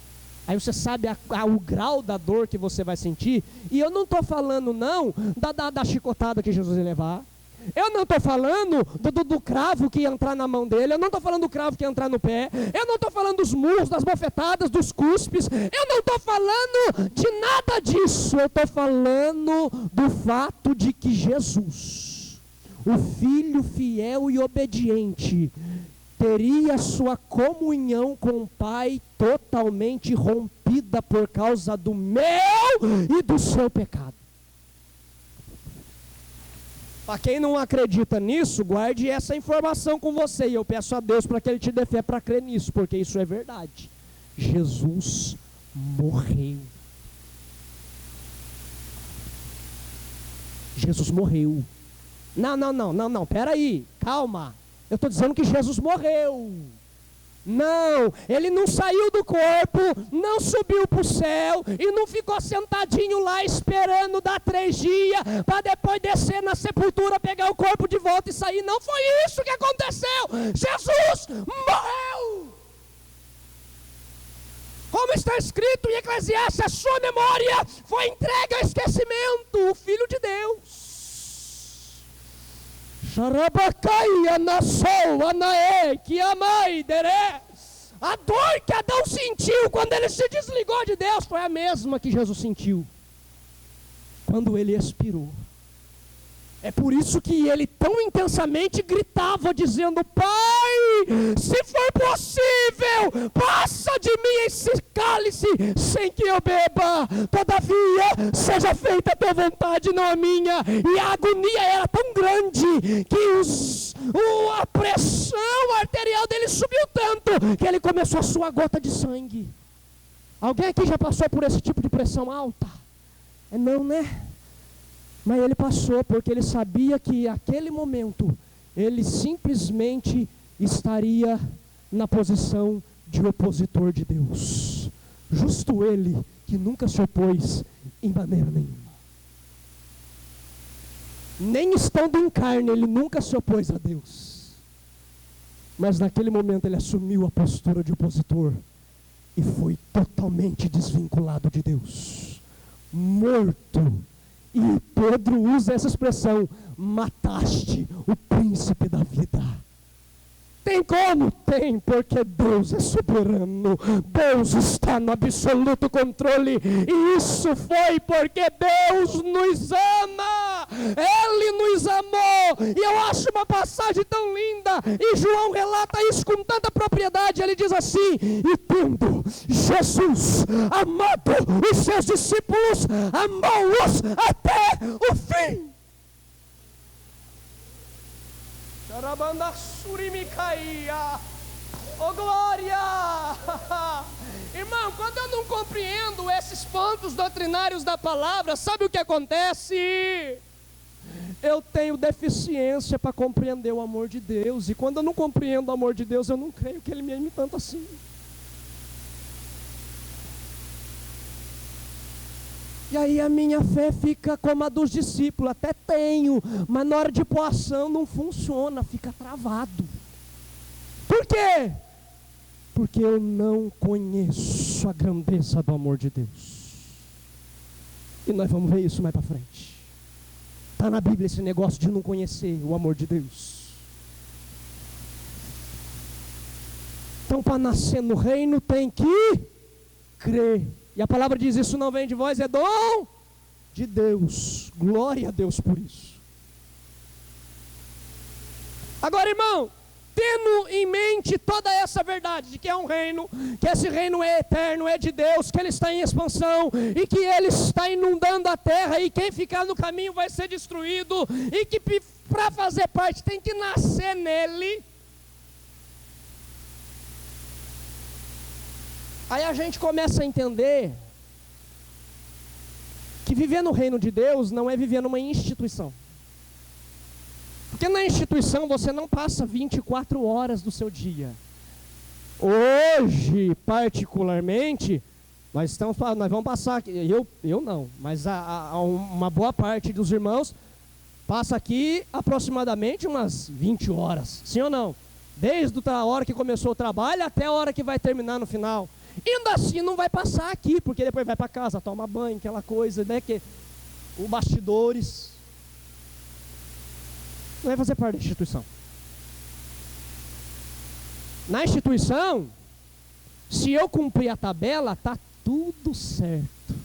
aí você sabe o grau da dor que você vai sentir. E eu não estou falando não da chicotada que Jesus ia levar. Eu não estou falando do cravo que ia entrar na mão dele. Eu não estou falando do cravo que ia entrar no pé. Eu não estou falando dos murros, das bofetadas, dos cuspes. Eu não estou falando de nada disso. Eu estou falando do fato de que Jesus, o Filho fiel e obediente, teria sua comunhão com o Pai totalmente rompida por causa do meu e do seu pecado. Para quem não acredita nisso, guarde essa informação com você, e eu peço a Deus para que Ele te dê fé para crer nisso, porque isso é verdade. Jesus morreu. Jesus morreu. Não, peraí, calma. Eu estou dizendo que Jesus morreu. Não, ele não saiu do corpo, não subiu para o céu e não ficou sentadinho lá esperando dar 3 dias para depois descer na sepultura, pegar o corpo de volta e sair. Não foi isso que aconteceu. Jesus morreu. Como está escrito em Eclesiastes, a sua memória foi entregue ao esquecimento, o Filho de Deus. A dor que Adão sentiu quando ele se desligou de Deus foi a mesma que Jesus sentiu quando ele expirou. É por isso que ele tão intensamente gritava, dizendo: Pai, se for possível, passa de mim esse cálice sem que eu beba. Todavia, seja feita a tua vontade, não a minha. E a agonia era tão grande que a pressão arterial dele subiu tanto que ele começou a suar gota de sangue. Alguém aqui já passou por esse tipo de pressão alta? Não, né? Mas ele passou porque ele sabia que naquele momento ele simplesmente estaria na posição de opositor de Deus. Justo ele que nunca se opôs em maneira nenhuma. Nem estando em carne, ele nunca se opôs a Deus. Mas naquele momento ele assumiu a postura de opositor e foi totalmente desvinculado de Deus. Morto. E Pedro usa essa expressão: mataste o príncipe da vida. Tem como? Tem, porque Deus é soberano. Deus está no absoluto controle. E isso foi porque Deus nos ama. Ele nos amou. E eu acho uma passagem tão linda. E João relata isso com tanta propriedade. Ele diz assim: e tendo Jesus amado os seus discípulos, amou-os até o fim. Oh glória! Irmão, quando eu não compreendo esses pontos doutrinários da palavra, sabe o que acontece? Eu tenho deficiência para compreender o amor de Deus. E quando eu não compreendo o amor de Deus, eu não creio que Ele me ame tanto assim. E aí a minha fé fica como a dos discípulos, até tenho, mas na hora de pôr ação não funciona, fica travado. Por quê? Porque eu não conheço a grandeza do amor de Deus. E nós vamos ver isso mais para frente. Está na Bíblia esse negócio de não conhecer o amor de Deus. Então, para nascer no reino tem que crer. E a palavra diz: isso não vem de vós, é dom de Deus. Glória a Deus por isso. Agora, irmão, tendo em mente toda essa verdade de que é um reino, que esse reino é eterno, é de Deus, que ele está em expansão e que ele está inundando a terra e quem ficar no caminho vai ser destruído e que para fazer parte tem que nascer nele. Aí a gente começa a entender que viver no reino de Deus não é viver numa instituição. Porque na instituição você não passa 24 horas do seu dia. Hoje, particularmente, nós vamos passar aqui, eu não, mas uma boa parte dos irmãos passa aqui aproximadamente umas 20 horas, sim ou não? Desde a hora que começou o trabalho até a hora que vai terminar no final. Ainda assim não vai passar aqui, porque depois vai para casa, toma banho, aquela coisa, né, que o bastidores. Não vai fazer parte da instituição. Na instituição, se eu cumprir a tabela, tá tudo certo.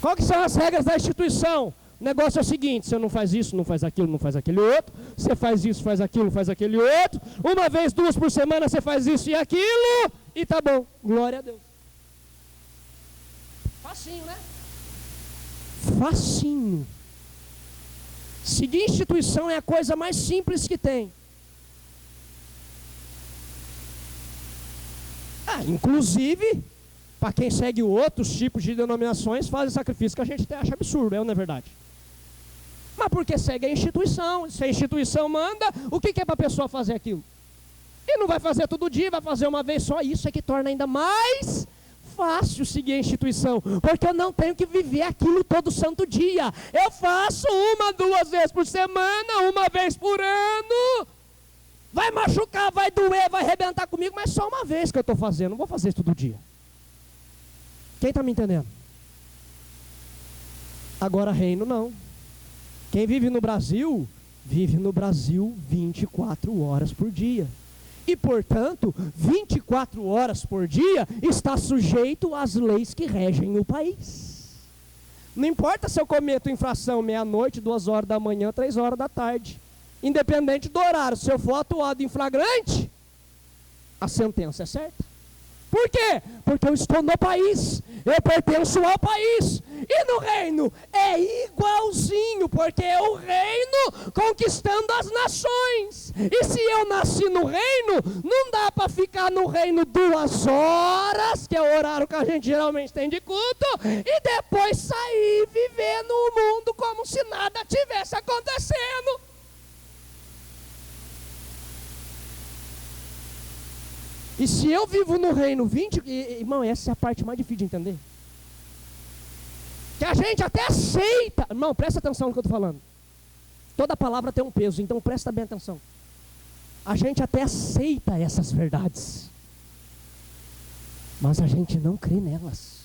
Qual que são as regras da instituição? O negócio é o seguinte: você não faz isso, não faz aquilo, não faz aquele outro. Você faz isso, faz aquilo, faz aquele outro. Uma vez, 2 por semana você faz isso e aquilo. E tá bom, glória a Deus. Facinho, né? Facinho. Seguir instituição é a coisa mais simples que tem. Inclusive, para quem segue outros tipos de denominações, fazem sacrifício que a gente até acha absurdo, não é verdade? Mas porque segue a instituição. Se a instituição manda, o que é para a pessoa fazer aquilo? E não vai fazer todo dia, vai fazer uma vez só. Isso é que torna ainda mais fácil seguir a instituição, porque eu não tenho que viver aquilo todo santo dia. Eu faço 1, 2 vezes por semana, 1 vez por ano. Vai machucar, vai doer, vai arrebentar comigo, mas só uma vez que eu estou fazendo, não vou fazer isso todo dia. Quem está me entendendo? Agora reino não. Quem vive no Brasil 24 horas por dia. E, portanto, 24 horas por dia está sujeito às leis que regem o país. Não importa se eu cometo infração meia-noite, 2 horas da manhã, 3 horas da tarde. Independente do horário, se eu for atuado em flagrante, a sentença é certa. Por quê? Porque eu estou no país, eu pertenço ao país. E no reino é igualzinho, porque é o reino conquistando as nações. E se eu nasci no reino, não dá para ficar no reino 2 horas, que é o horário que a gente geralmente tem de culto, e depois sair vivendo o mundo como se nada tivesse acontecendo. E se eu vivo no reino irmão, essa é a parte mais difícil de entender. Que a gente até aceita. Irmão, presta atenção no que eu estou falando. Toda palavra tem um peso, então presta bem atenção. A gente até aceita essas verdades, mas a gente não crê nelas.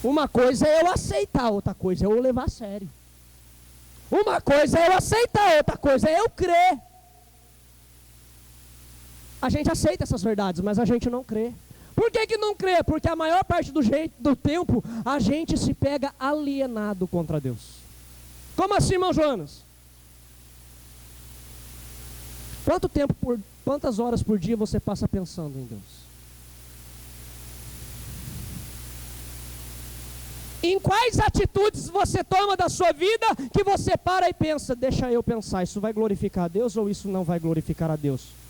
Uma coisa é eu aceitar, outra coisa é eu levar a sério. Uma coisa é eu aceitar, outra coisa é eu crer. A gente aceita essas verdades, mas a gente não crê. Por que não crê? Porque a maior parte do tempo a gente se pega alienado contra Deus. Como assim, irmão Jonas? Quantas horas por dia você passa pensando em Deus? Em quais atitudes você toma da sua vida que você para e pensa: deixa eu pensar, isso vai glorificar a Deus ou isso não vai glorificar a Deus?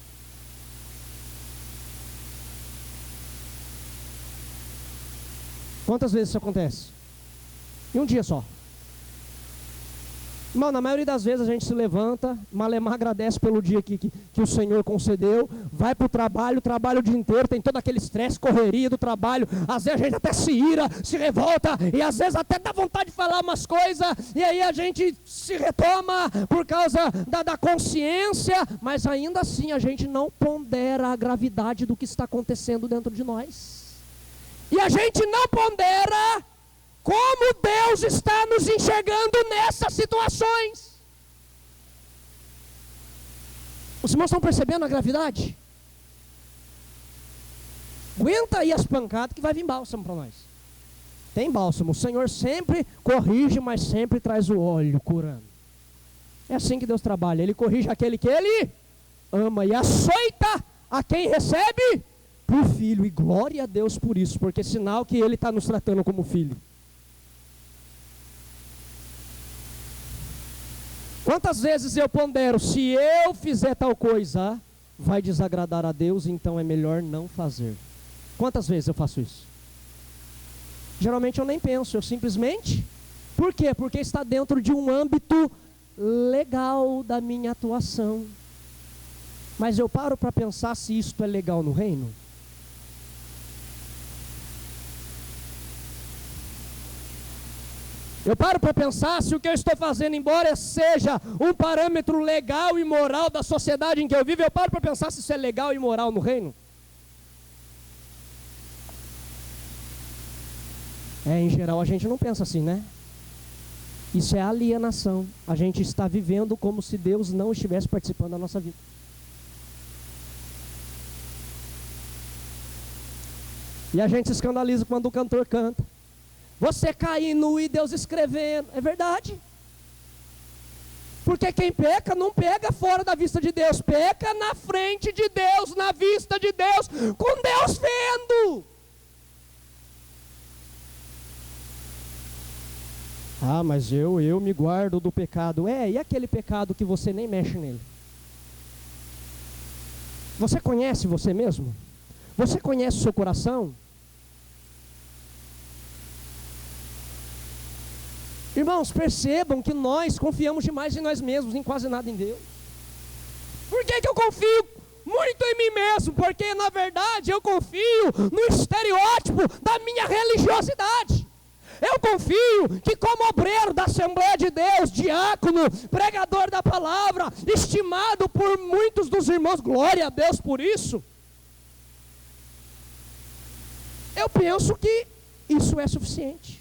Quantas vezes isso acontece? Em um dia só. Irmão, na maioria das vezes a gente se levanta, malemar agradece pelo dia que o Senhor concedeu, vai para o trabalho o dia inteiro, tem todo aquele estresse, correria do trabalho, às vezes a gente até se ira, se revolta, e às vezes até dá vontade de falar umas coisas, e aí a gente se retoma por causa da consciência, mas ainda assim a gente não pondera a gravidade do que está acontecendo dentro de nós. E a gente não pondera como Deus está nos enxergando nessas situações. Os irmãos estão percebendo a gravidade? Aguenta aí as pancadas que vai vir bálsamo para nós. Tem bálsamo. O Senhor sempre corrige, mas sempre traz o óleo curando. É assim que Deus trabalha. Ele corrige aquele que Ele ama e açoita a quem recebe por filho. E glória a Deus por isso, porque é sinal que Ele está nos tratando como filho. Quantas vezes eu pondero, se eu fizer tal coisa, vai desagradar a Deus, então é melhor não fazer. Quantas vezes eu faço isso? Geralmente eu nem penso, eu simplesmente... Por quê? Porque está dentro de um âmbito legal da minha atuação. Mas eu paro para pensar se isto é legal no reino? Eu paro para pensar se o que eu estou fazendo, embora seja um parâmetro legal e moral da sociedade em que eu vivo, eu paro para pensar se isso é legal e moral no reino. Em geral a gente não pensa assim, né? Isso é alienação. A gente está vivendo como se Deus não estivesse participando da nossa vida. E a gente se escandaliza quando o cantor canta. Você caindo e Deus escrevendo. É verdade. Porque quem peca não pega fora da vista de Deus. Peca na frente de Deus, na vista de Deus, com Deus vendo. Ah, mas eu me guardo do pecado. E aquele pecado que você nem mexe nele? Você conhece você mesmo? Você conhece o seu coração? Irmãos, percebam que nós confiamos demais em nós mesmos, em quase nada em Deus. Por que eu confio muito em mim mesmo? Porque na verdade eu confio no estereótipo da minha religiosidade. Eu confio que como obreiro da Assembleia de Deus, diácono, pregador da palavra, estimado por muitos dos irmãos, glória a Deus por isso, eu penso que isso é suficiente.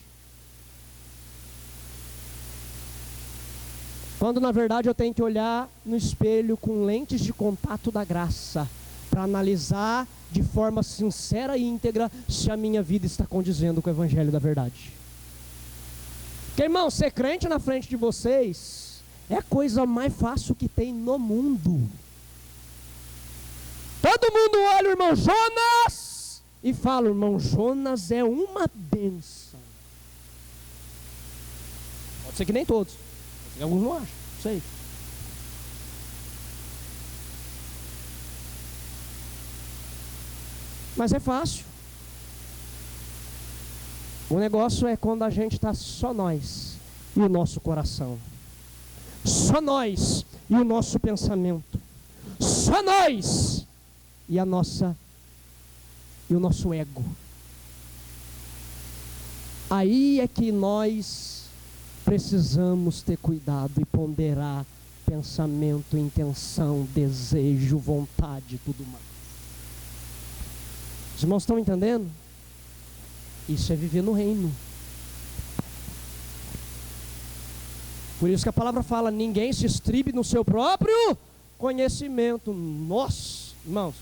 Quando na verdade eu tenho que olhar no espelho com lentes de contato da graça, para analisar de forma sincera e íntegra se a minha vida está condizendo com o evangelho da verdade. Porque, irmão, ser crente na frente de vocês é a coisa mais fácil que tem no mundo. Todo mundo olha o irmão Jonas e fala, o irmão Jonas é uma bênção. Pode ser que nem todos. Alguns não acham, não sei. Mas é fácil. O negócio é quando a gente está só nós e o nosso coração. Só nós e o nosso pensamento. Só nós e o nosso ego. Aí é que nós precisamos ter cuidado e ponderar pensamento, intenção, desejo, vontade e tudo mais. Os irmãos estão entendendo? Isso é viver no reino. Por isso que a palavra fala, ninguém se estribe no seu próprio conhecimento. Nossa, irmãos,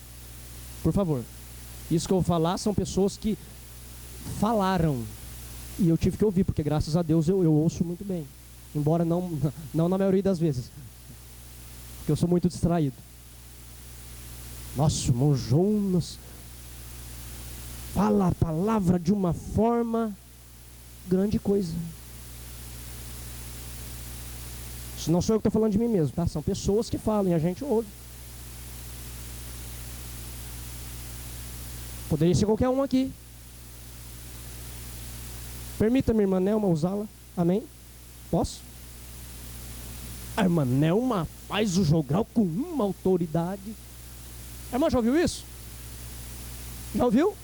por favor, isso que eu vou falar são pessoas que falaram. E eu tive que ouvir, porque graças a Deus eu ouço muito bem. Embora não na maioria das vezes. Porque eu sou muito distraído. Nossa, irmão Jonas fala a palavra de uma forma grande coisa. Isso não sou eu que estou falando de mim mesmo, tá? São pessoas que falam e a gente ouve. Poderia ser qualquer um aqui. Permita minha irmã Nelma usá-la. Amém? Posso? A irmã Nelma faz o jogral com uma autoridade. A irmã já ouviu isso? Já ouviu?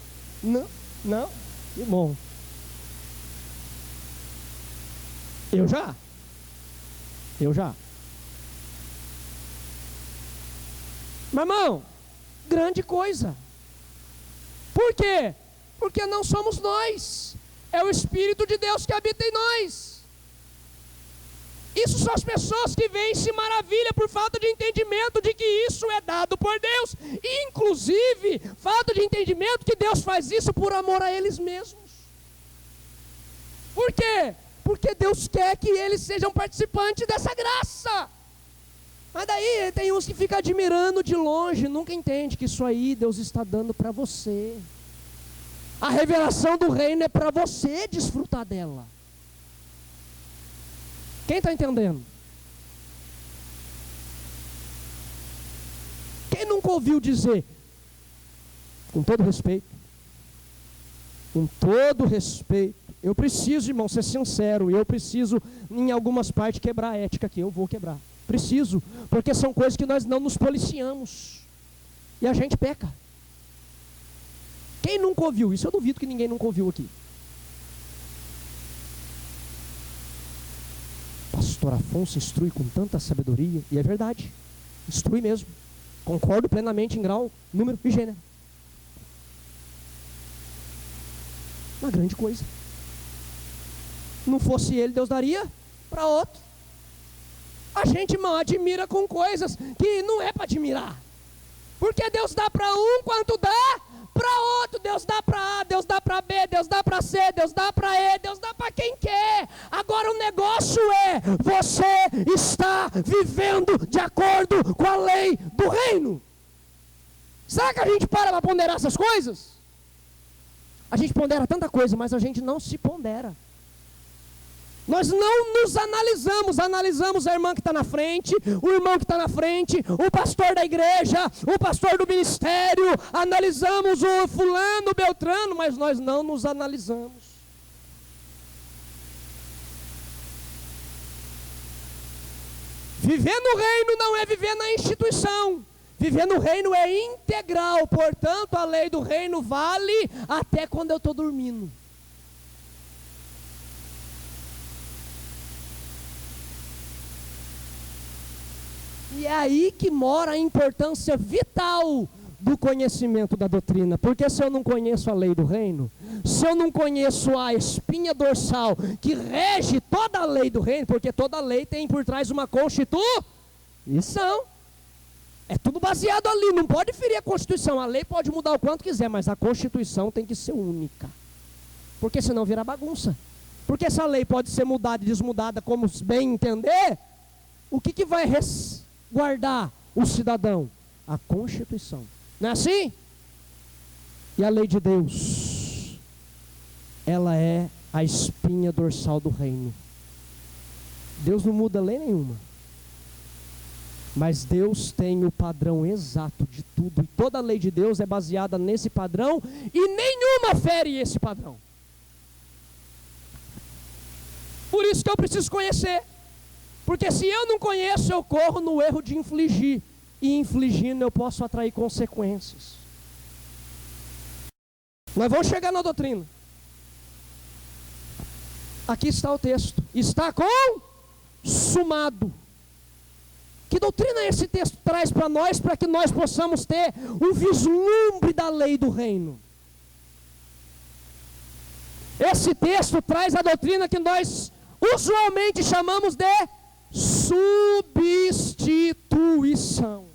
Não? Não? Que bom. Eu já. Meu irmão, grande coisa. Por quê? Porque não somos nós. É o Espírito de Deus que habita em nós. Isso são as pessoas que vêm e se maravilham por falta de entendimento de que isso é dado por Deus. E, inclusive, falta de entendimento que Deus faz isso por amor a eles mesmos. Por quê? Porque Deus quer que eles sejam participantes dessa graça. Mas daí tem uns que ficam admirando de longe, nunca entende que isso aí Deus está dando para você. A revelação do reino é para você desfrutar dela. Quem está entendendo? Quem nunca ouviu dizer, com todo respeito, eu preciso, irmão, ser sincero, eu preciso, em algumas partes, quebrar a ética aqui, eu vou quebrar. Preciso, porque são coisas que nós não nos policiamos. E a gente peca. Quem nunca ouviu isso? Eu duvido que ninguém nunca ouviu aqui. Pastor Afonso instrui com tanta sabedoria, e é verdade, instrui mesmo. Concordo plenamente em grau, número e gênero. Uma grande coisa. Não fosse ele, Deus daria para outro. A gente, irmão, admira com coisas que não é para admirar. Porque Deus dá para um quanto dá para outro. Deus dá para A, Deus dá para B, Deus dá para C, Deus dá para E, Deus dá para quem quer. Agora o negócio é, você está vivendo de acordo com a lei do reino. Será que a gente para ponderar essas coisas? A gente pondera tanta coisa, mas a gente não se pondera. Nós não nos analisamos a irmã que está na frente, o irmão que está na frente, o pastor da igreja, o pastor do ministério, analisamos o fulano, o beltrano, mas nós não nos analisamos. Viver no reino não é viver na instituição. Viver no reino é integral, portanto a lei do reino vale até quando eu estou dormindo. E é aí que mora a importância vital do conhecimento da doutrina. Porque se eu não conheço a lei do reino, se eu não conheço a espinha dorsal que rege toda a lei do reino, porque toda lei tem por trás uma constituição. É tudo baseado ali, não pode ferir a Constituição. A lei pode mudar o quanto quiser, mas a Constituição tem que ser única. Porque senão vira bagunça. Porque essa lei pode ser mudada e desmudada como bem entender. O que vai resguardar o cidadão? A Constituição. Não é assim? E a lei de Deus, ela é a espinha dorsal do reino. Deus não muda lei nenhuma. Mas Deus tem o padrão exato de tudo. E toda a lei de Deus é baseada nesse padrão. E nenhuma fere esse padrão. Por isso que eu preciso conhecer. Porque se eu não conheço, eu corro no erro de infligir. E infligindo eu posso atrair consequências. Nós vamos chegar na doutrina. Aqui está o texto. Está consumado. Que doutrina esse texto traz para nós, para que nós possamos ter um vislumbre da lei do reino? Esse texto traz a doutrina que nós usualmente chamamos de substituição.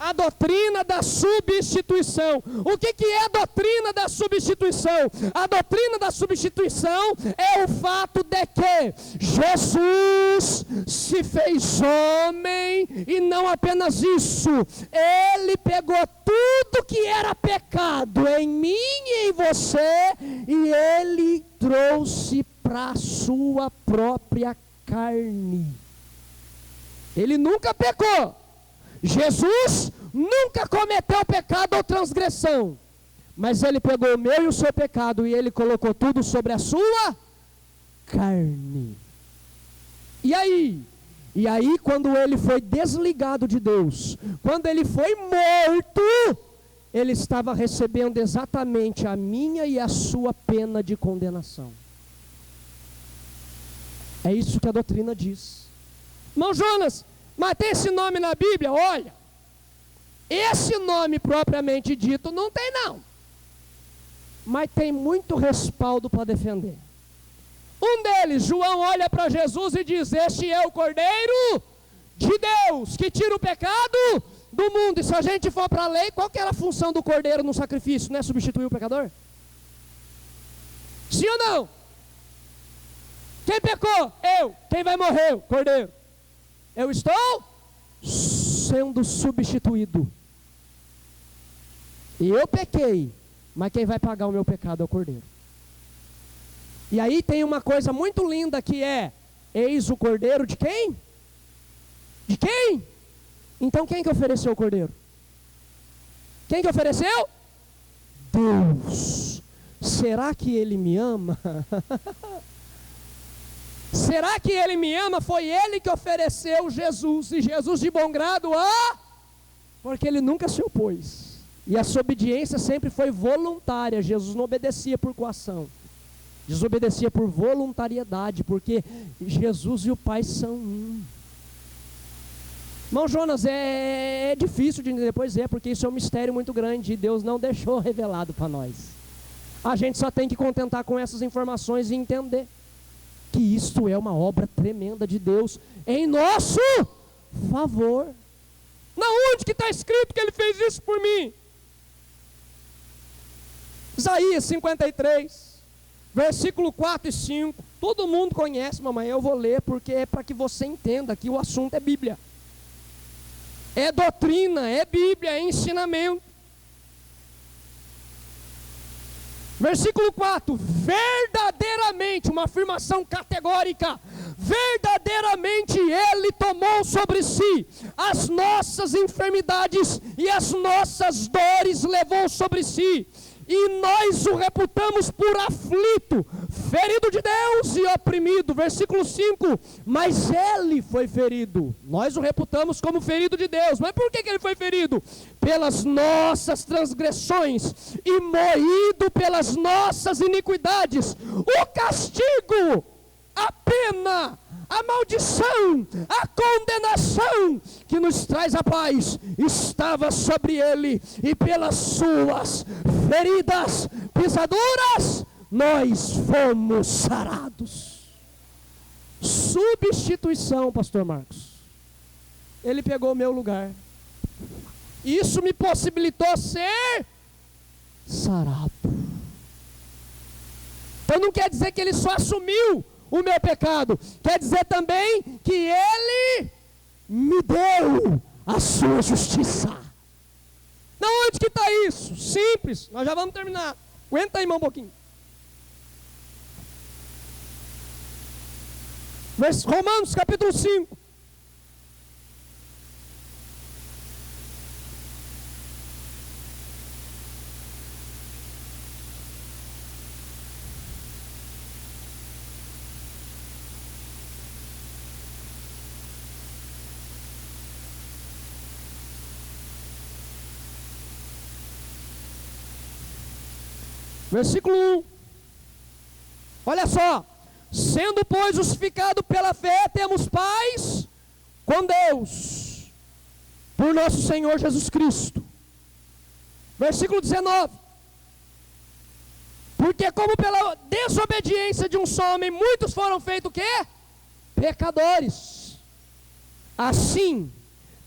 A doutrina da substituição. O que é a doutrina da substituição? A doutrina da substituição é o fato de que Jesus se fez homem, e não apenas isso, ele pegou tudo que era pecado em mim e em você, e ele trouxe para a sua própria carne. Ele nunca pecou. Jesus nunca cometeu pecado ou transgressão, mas ele pegou o meu e o seu pecado e ele colocou tudo sobre a sua carne. E aí, E aí, quando ele foi desligado de Deus, quando ele foi morto, ele estava recebendo exatamente a minha e a sua pena de condenação. É isso que a doutrina diz. Irmão Jonas, mas tem esse nome na Bíblia? Olha, esse nome propriamente dito não tem não. Mas tem muito respaldo para defender. Um deles, João olha para Jesus e diz: este é o Cordeiro de Deus, que tira o pecado do mundo. E se a gente for para a lei, qual que era a função do Cordeiro no sacrifício? Não é substituir o pecador? Sim ou não? Quem pecou? Eu. Quem vai morrer? O Cordeiro. Eu estou sendo substituído. E eu pequei, mas quem vai pagar o meu pecado é o Cordeiro. E aí tem uma coisa muito linda que é: eis o Cordeiro de quem? De quem? Então quem que ofereceu o Cordeiro? Quem que ofereceu? Deus. Será que Ele me ama? Será que Ele me ama? Foi Ele que ofereceu Jesus. E Jesus de bom grado, porque Ele nunca se opôs. E a sua obediência sempre foi voluntária. Jesus não obedecia por coação. Jesus obedecia por voluntariedade, porque Jesus e o Pai são um. Irmão Jonas, é difícil de entender, pois é, porque isso é um mistério muito grande e Deus não deixou revelado para nós. A gente só tem que contentar com essas informações e entender que isto é uma obra tremenda de Deus em nosso favor. Na onde que está escrito que Ele fez isso por mim? Isaías 53, versículo 4 e 5. Todo mundo conhece, mamãe, eu vou ler porque é para que você entenda que o assunto é Bíblia. É doutrina, é Bíblia, é ensinamento. Versículo 4, verdadeiramente, uma afirmação categórica, verdadeiramente Ele tomou sobre si as nossas enfermidades e as nossas dores levou sobre si, e nós o reputamos por aflito, ferido de Deus e oprimido. Versículo 5, mas Ele foi ferido, nós o reputamos como ferido de Deus. Mas por que Ele foi ferido? Pelas nossas transgressões e moído pelas nossas iniquidades. O castigo, a pena, a maldição, a condenação que nos traz a paz estava sobre Ele, e pelas suas feridas, pisaduras, nós fomos sarados. Substituição, pastor Marcos. Ele pegou o meu lugar. Isso me possibilitou ser sarado. Então não quer dizer que Ele só assumiu o meu pecado, quer dizer também que Ele me deu a sua justiça. Na onde que está isso? Simples, nós já vamos terminar. Aguenta aí, irmão, um pouquinho. Romanos capítulo 5. Versículo 1. Olha só. Sendo, pois, justificado pela fé, temos paz com Deus, por nosso Senhor Jesus Cristo. Versículo 19. Porque como pela desobediência de um só homem, muitos foram feitos o quê? Pecadores. Assim,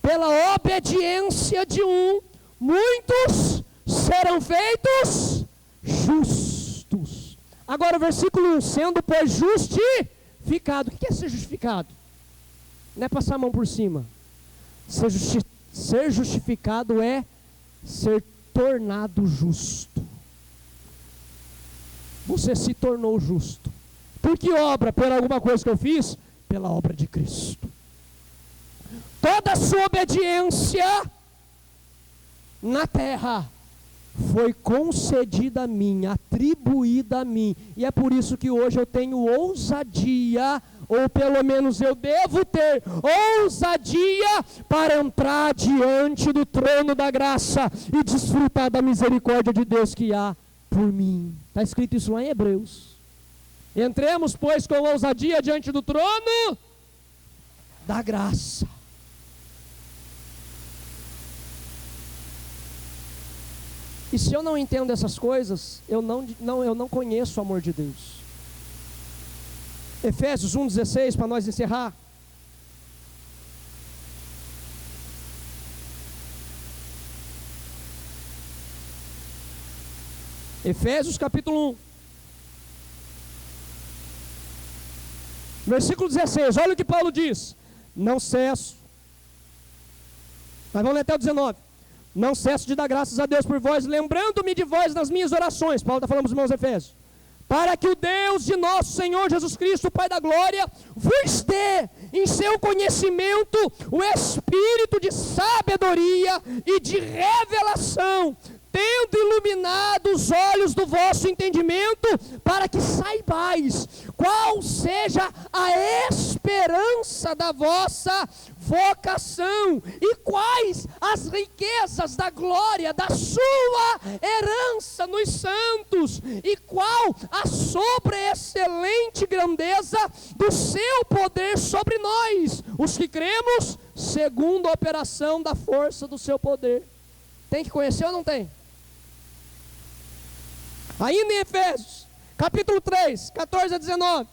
pela obediência de um, muitos serão feitos justos. Agora o versículo 1, sendo pois justificado. O que é ser justificado? Não é passar a mão por cima. Ser justificado é ser tornado justo. Você se tornou justo. Por que obra? Por alguma coisa que eu fiz? Pela obra de Cristo. Toda a sua obediência na terra foi concedida a mim, atribuída a mim, e é por isso que hoje eu tenho ousadia, ou pelo menos eu devo ter ousadia para entrar diante do trono da graça e desfrutar da misericórdia de Deus que há por mim. Está escrito isso lá em Hebreus. Entremos, pois, com ousadia diante do trono da graça. E se eu não entendo essas coisas, eu não conheço o amor de Deus. Efésios 1,16, para nós encerrar. Efésios capítulo 1. Versículo 16, olha o que Paulo diz. Não cesso. Mas vamos ler até o 19. Não cesso de dar graças a Deus por vós, lembrando-me de vós nas minhas orações. Paulo está falando para os irmãos Efésios. Para que o Deus de nosso Senhor Jesus Cristo, Pai da glória, vos dê em seu conhecimento o espírito de sabedoria e de revelação, tendo iluminado os olhos do vosso entendimento, para que saibais qual seja a esperança da vossa vocação, e quais as riquezas da glória da sua herança nos santos, e qual a sobreexcelente grandeza do seu poder sobre nós, os que cremos, segundo a operação da força do seu poder. Tem que conhecer ou não tem? Ainda em Efésios, capítulo 3, 14 a 19.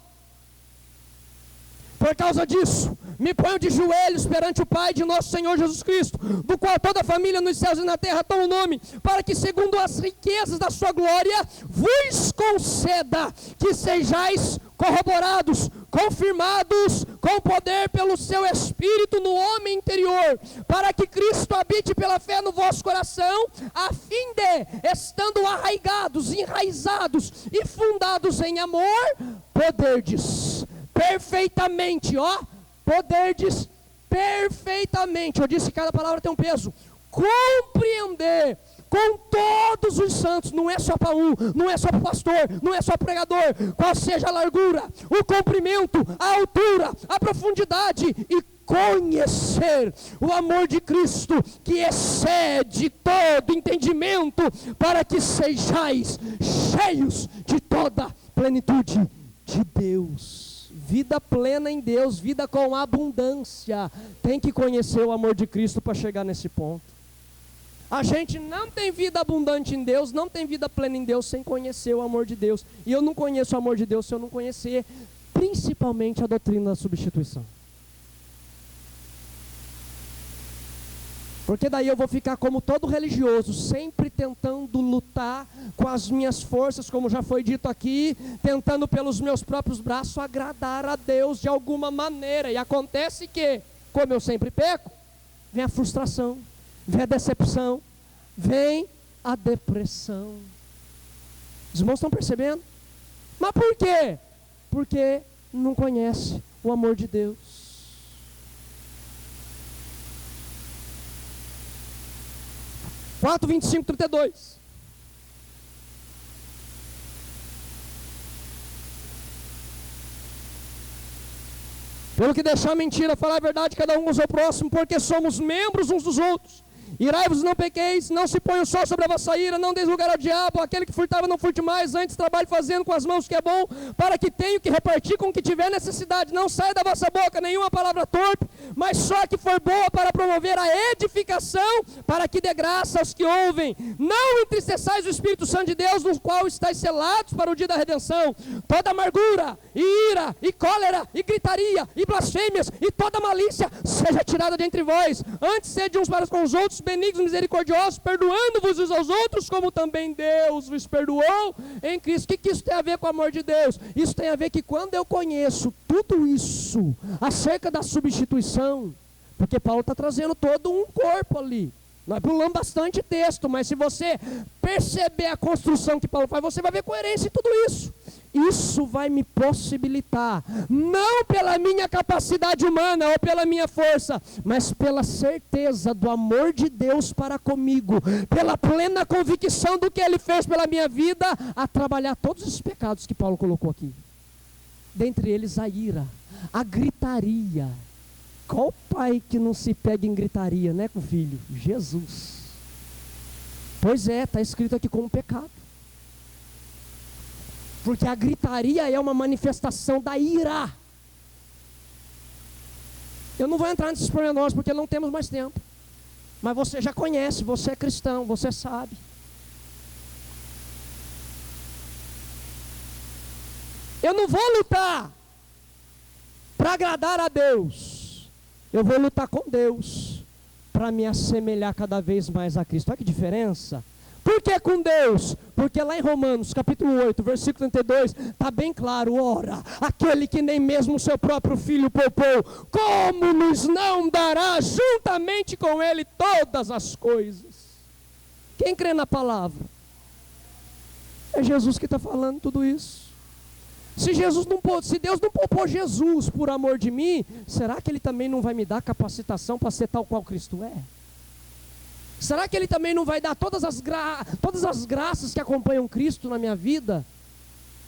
Por causa disso, me ponho de joelhos perante o Pai de nosso Senhor Jesus Cristo, do qual toda a família nos céus e na terra toma o nome, para que segundo as riquezas da sua glória, vos conceda que sejais corroborados, confirmados com poder pelo seu Espírito no homem interior, para que Cristo habite pela fé no vosso coração, a fim de, estando arraigados, enraizados e fundados em amor, poderdes perfeitamente, poderdes perfeitamente, eu disse que cada palavra tem um peso, compreender com todos os santos, não é só para um, não é só para o pastor, não é só para o pregador, qual seja a largura, o comprimento, a altura, a profundidade, e conhecer o amor de Cristo, que excede todo entendimento, para que sejais cheios de toda plenitude de Deus. Vida plena em Deus, vida com abundância. Tem que conhecer o amor de Cristo para chegar nesse ponto. A gente não tem vida abundante em Deus, não tem vida plena em Deus sem conhecer o amor de Deus. E eu não conheço o amor de Deus se eu não conhecer principalmente a doutrina da substituição. Porque daí eu vou ficar como todo religioso, sempre tentando lutar com as minhas forças, como já foi dito aqui, tentando pelos meus próprios braços agradar a Deus de alguma maneira. E acontece que, como eu sempre peco, vem a frustração, vem a decepção, vem a depressão. Os irmãos estão percebendo? Mas por quê? Porque não conhece o amor de Deus. Quatro, 25, 32. Pelo que deixar a mentira, falar a verdade, cada um com o seu próximo, porque somos membros uns dos outros. Irai-vos, não pequeis, não se ponha o sol sobre a vossa ira, não deis lugar ao diabo, aquele que furtava não furte mais, antes trabalhe fazendo com as mãos o que é bom, para que tenha o que repartir com o que tiver necessidade. Não saia da vossa boca nenhuma palavra torpe, mas só que for boa para promover a edificação, para que dê graça aos que ouvem. Não entristeçais o Espírito Santo de Deus, no qual estáis selados para o dia da redenção. Toda amargura, e ira, e cólera, e gritaria, e blasfêmias, e toda malícia, seja tirada de entre vós. Antes sede uns para com os outros, benignos, misericordiosos, perdoando-vos uns aos outros, como também Deus vos perdoou em Cristo. O que isso tem a ver com o amor de Deus? Isso tem a ver que quando eu conheço tudo isso acerca da substituição, porque Paulo está trazendo todo um corpo ali, nós pulamos bastante texto, mas se você perceber a construção que Paulo faz, você vai ver coerência em tudo isso. isso vai me possibilitar, não pela minha capacidade humana ou pela minha força, mas pela certeza do amor de Deus para comigo, pela plena convicção do que Ele fez pela minha vida, a trabalhar todos os pecados que Paulo colocou aqui. Dentre eles a ira, a gritaria. Qual pai que não se pega em gritaria, né, com o filho? Jesus. Pois é, está escrito aqui como pecado. Porque a gritaria é uma manifestação da ira. Eu não vou entrar nesses pormenores porque não temos mais tempo. Mas você já conhece, você é cristão, você sabe. Eu não vou lutar para agradar a Deus. Eu vou lutar com Deus para me assemelhar cada vez mais a Cristo. Olha que diferença. Por que com Deus? Porque lá em Romanos, capítulo 8, versículo 32, está bem claro: ora, aquele que nem mesmo o seu próprio filho poupou, como nos não dará juntamente com ele todas as coisas? Quem crê na palavra? É Jesus que está falando tudo isso. Se Deus não poupou Jesus por amor de mim, será que Ele também não vai me dar capacitação para ser tal qual Cristo é? Será que Ele também não vai dar todas as graças que acompanham Cristo na minha vida?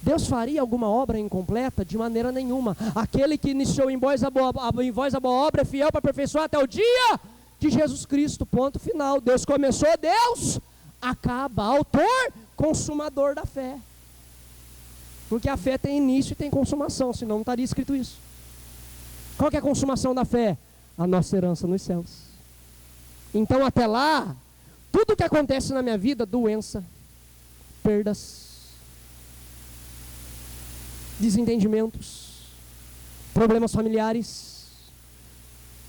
Deus faria alguma obra incompleta? De maneira nenhuma. Aquele que iniciou em vós a boa obra é fiel para aperfeiçoar até o dia de Jesus Cristo. Ponto final. Deus começou, Deus acaba. Autor, consumador da fé. Porque a fé tem início e tem consumação, senão não estaria escrito isso. Qual que é a consumação da fé? A nossa herança nos céus. Então até lá, tudo que acontece na minha vida, doença, perdas, desentendimentos, problemas familiares,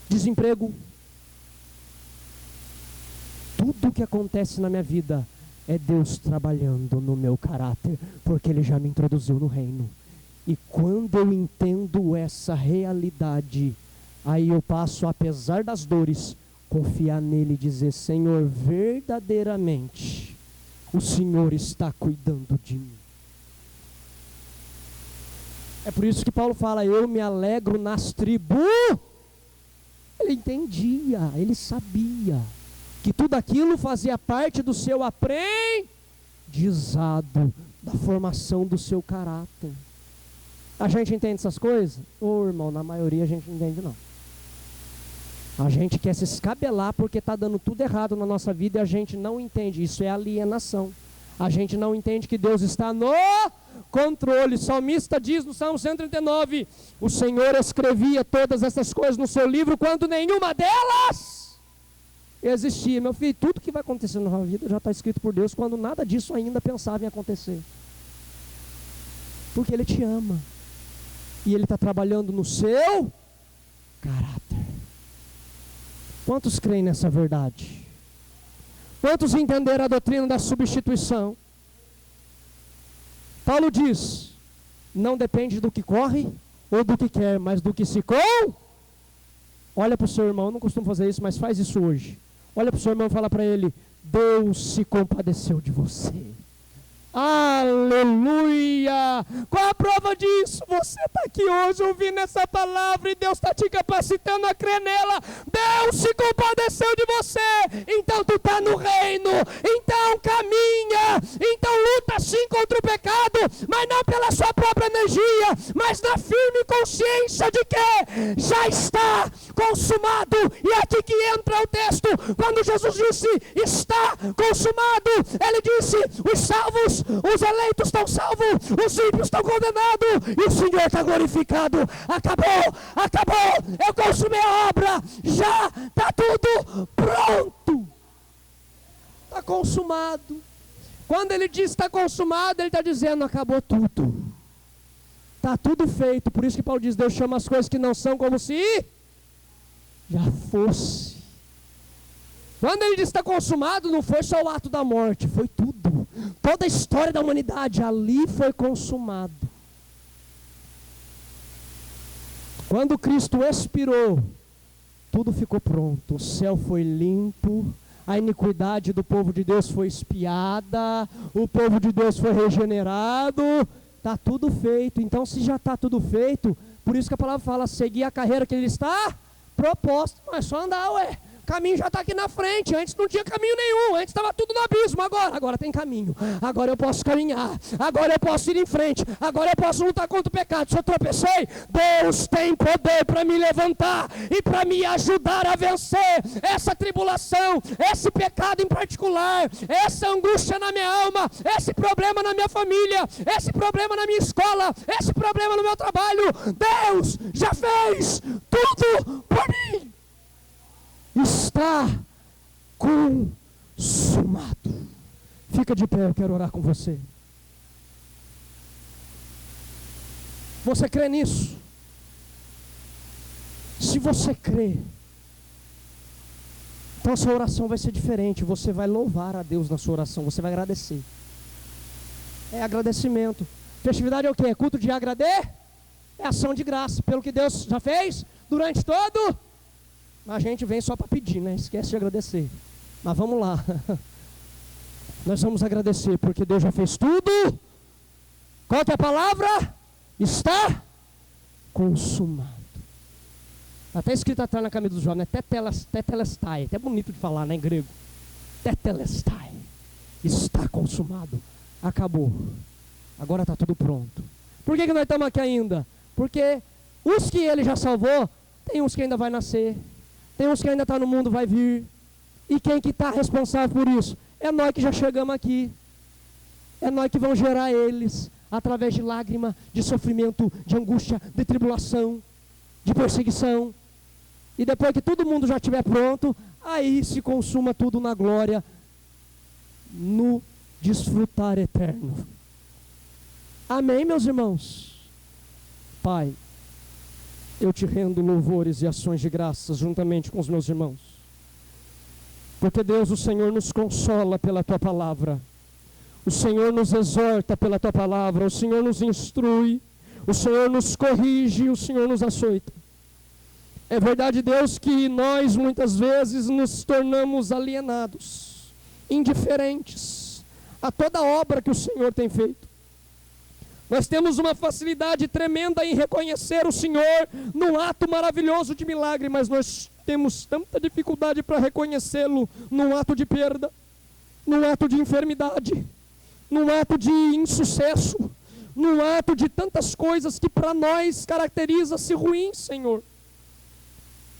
desemprego, tudo que acontece na minha vida é Deus trabalhando no meu caráter, porque Ele já me introduziu no reino. E quando eu entendo essa realidade, aí eu passo, apesar das dores, confiar nele e dizer: Senhor, verdadeiramente o Senhor está cuidando de mim. É por isso que Paulo fala: eu me alegro nas tribos. Ele entendia, ele sabia que tudo aquilo fazia parte do seu aprendizado, da formação do seu caráter. A gente entende essas coisas? Ô irmão, na maioria a gente não entende não. A gente quer se escabelar porque está dando tudo errado na nossa vida e a gente não entende. Isso é alienação. A gente não entende que Deus está no controle. O salmista diz no Salmo 139: o Senhor escrevia todas essas coisas no seu livro quando nenhuma delas existia. Meu filho, tudo que vai acontecer na sua vida já está escrito por Deus, quando nada disso ainda pensava em acontecer. Porque Ele te ama. E Ele está trabalhando no seu caráter. Quantos creem nessa verdade? Quantos entenderam a doutrina da substituição? Paulo diz: não depende do que corre ou do que quer, mas do que se com. Olha para o seu irmão, eu não costumo fazer isso, mas faz isso hoje. Olha para o seu irmão e fala para ele: Deus se compadeceu de você. Aleluia! Qual a prova disso? Você está aqui hoje ouvindo essa palavra e Deus está te capacitando a crer nela. Deus se compadeceu de você, então tu está no reino, então caminha, então luta sim contra o pecado, mas não pela sua própria energia, mas na firme consciência de que já está consumado. E é aqui que entra o texto, quando Jesus disse: está consumado, Ele disse: os salvos, os eleitos estão salvos, os ímpios estão condenados, e o Senhor está glorificado. Acabou, eu consumei a obra, já está tudo pronto, está consumado. Quando Ele diz está consumado, Ele está dizendo: acabou tudo, está tudo feito. Por isso que Paulo diz: Deus chama as coisas que não são como se já fosse. Quando Ele diz está consumado, não foi só o ato da morte, foi tudo. Toda a história da humanidade ali foi consumado. Quando Cristo expirou, tudo ficou pronto. O céu foi limpo, a iniquidade do povo de Deus foi expiada, o povo de Deus foi regenerado, Está tudo feito. Então, se já está tudo feito, por isso que a palavra fala, seguir a carreira que ele está proposta. Não é só andar, ué. O caminho já está aqui na frente. Antes não tinha caminho nenhum. Antes estava tudo no abismo. Agora tem caminho. Agora eu posso caminhar. Agora eu posso ir em frente. Agora eu posso lutar contra o pecado. Se eu tropecei, Deus tem poder para me levantar e para me ajudar a vencer essa tribulação, esse pecado em particular, essa angústia na minha alma, esse problema na minha família, esse problema na minha escola, esse problema no meu trabalho. Deus já fez tudo por mim. Está consumado. Fica de pé, eu quero orar com você. Você crê nisso? Se você crê, então a sua oração vai ser diferente. Você vai louvar a Deus na sua oração. Você vai agradecer. É agradecimento. Festividade é o quê? É culto de agradecer? É ação de graça pelo que Deus já fez durante todo. A gente vem só para pedir, né? Esquece de agradecer. Mas vamos lá. Nós vamos agradecer porque Deus já fez tudo. Qual que é a palavra? Está consumado. Até escrito atrás na camisa do jovem, né? Tetelestai. Até bonito de falar, né, em grego. Tetelestai. Está consumado. Acabou. Agora está tudo pronto. Por que nós estamos aqui ainda? Porque os que ele já salvou, tem uns que ainda vai nascer. Tem uns que ainda estão no mundo, vai vir. E quem que está responsável por isso? É nós que já chegamos aqui. É nós que vamos gerar eles. Através de lágrima, de sofrimento, de angústia, de tribulação, de perseguição. E depois que todo mundo já estiver pronto, aí se consuma tudo na glória. No desfrutar eterno. Amém, meus irmãos? Pai, eu te rendo louvores e ações de graças juntamente com os meus irmãos. Porque Deus, o Senhor nos consola pela Tua palavra. O Senhor nos exorta pela Tua palavra. O Senhor nos instrui. O Senhor nos corrige. O Senhor nos açoita. É verdade, Deus, que nós muitas vezes nos tornamos alienados, indiferentes a toda obra que o Senhor tem feito. Nós temos uma facilidade tremenda em reconhecer o Senhor num ato maravilhoso de milagre, mas nós temos tanta dificuldade para reconhecê-lo num ato de perda, num ato de enfermidade, num ato de insucesso, num ato de tantas coisas que para nós caracteriza-se ruim, Senhor.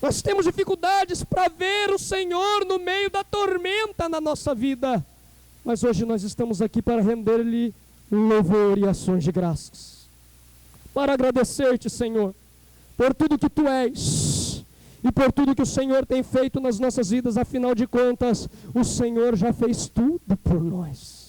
Nós temos dificuldades para ver o Senhor no meio da tormenta na nossa vida, mas hoje nós estamos aqui para render-lhe louvor e ações de graças, para agradecer-te, Senhor, por tudo que Tu és e por tudo que o Senhor tem feito nas nossas vidas. Afinal de contas, o Senhor já fez tudo por nós.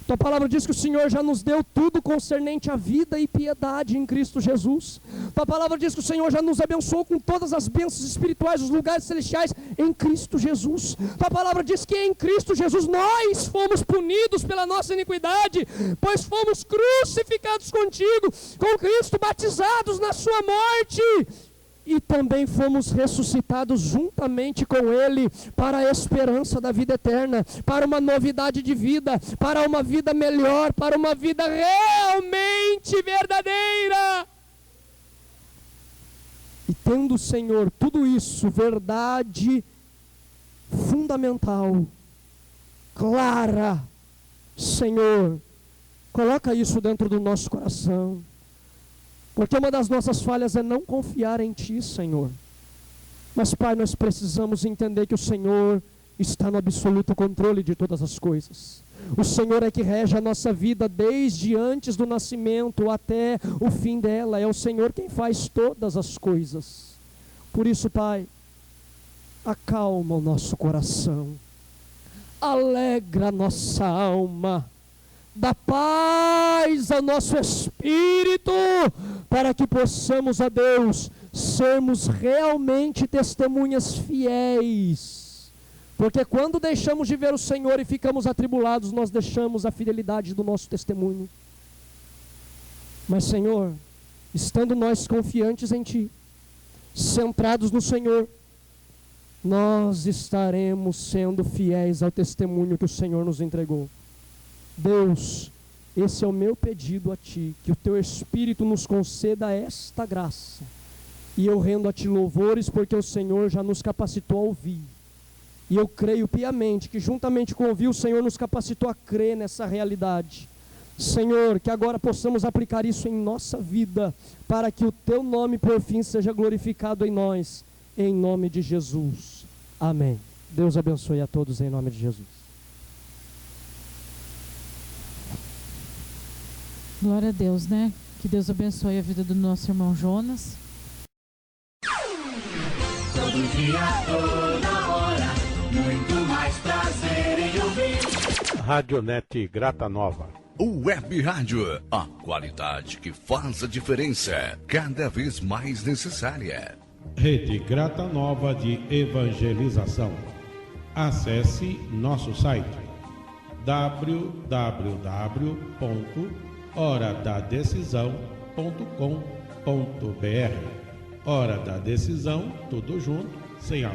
Tua palavra diz que o Senhor já nos deu tudo concernente à vida e piedade em Cristo Jesus. Tua palavra diz que o Senhor já nos abençoou com todas as bênçãos espirituais dos lugares celestiais em Cristo Jesus. Tua palavra diz que em Cristo Jesus nós fomos punidos pela nossa iniquidade, pois fomos crucificados contigo, com Cristo, batizados na sua morte. E também fomos ressuscitados juntamente com Ele para a esperança da vida eterna, para uma novidade de vida, para uma vida melhor, para uma vida realmente verdadeira. E tendo, Senhor, tudo isso, verdade fundamental, clara, Senhor, coloca isso dentro do nosso coração. Porque uma das nossas falhas é não confiar em Ti, Senhor. Mas, Pai, nós precisamos entender que o Senhor está no absoluto controle de todas as coisas. O Senhor é que rege a nossa vida desde antes do nascimento até o fim dela. É o Senhor quem faz todas as coisas. Por isso, Pai, acalma o nosso coração. Alegra a nossa alma. Dá paz ao nosso espírito, para que possamos, ó Deus, sermos realmente testemunhas fiéis. Porque quando deixamos de ver o Senhor e ficamos atribulados, nós deixamos a fidelidade do nosso testemunho. Mas, Senhor, estando nós confiantes em Ti, centrados no Senhor, nós estaremos sendo fiéis ao testemunho que o Senhor nos entregou. Deus, Esse é o meu pedido a Ti, que o Teu Espírito nos conceda esta graça. E eu rendo a Ti louvores, porque o Senhor já nos capacitou a ouvir. E eu creio piamente que juntamente com ouvir, o Senhor nos capacitou a crer nessa realidade. Senhor, que agora possamos aplicar isso em nossa vida, para que o Teu nome por fim seja glorificado em nós, em nome de Jesus. Amém. Deus abençoe a todos em nome de Jesus. Glória a Deus, né? Que Deus abençoe a vida do nosso irmão Jonas. Todo dia, toda hora, muito mais prazer em ouvir. Radionete Grata Nova. Web Rádio, a qualidade que faz a diferença, cada vez mais necessária. Rede Grata Nova de Evangelização. Acesse nosso site www.horadadecisão.com.br. Hora da Decisão, tudo junto, sem acento.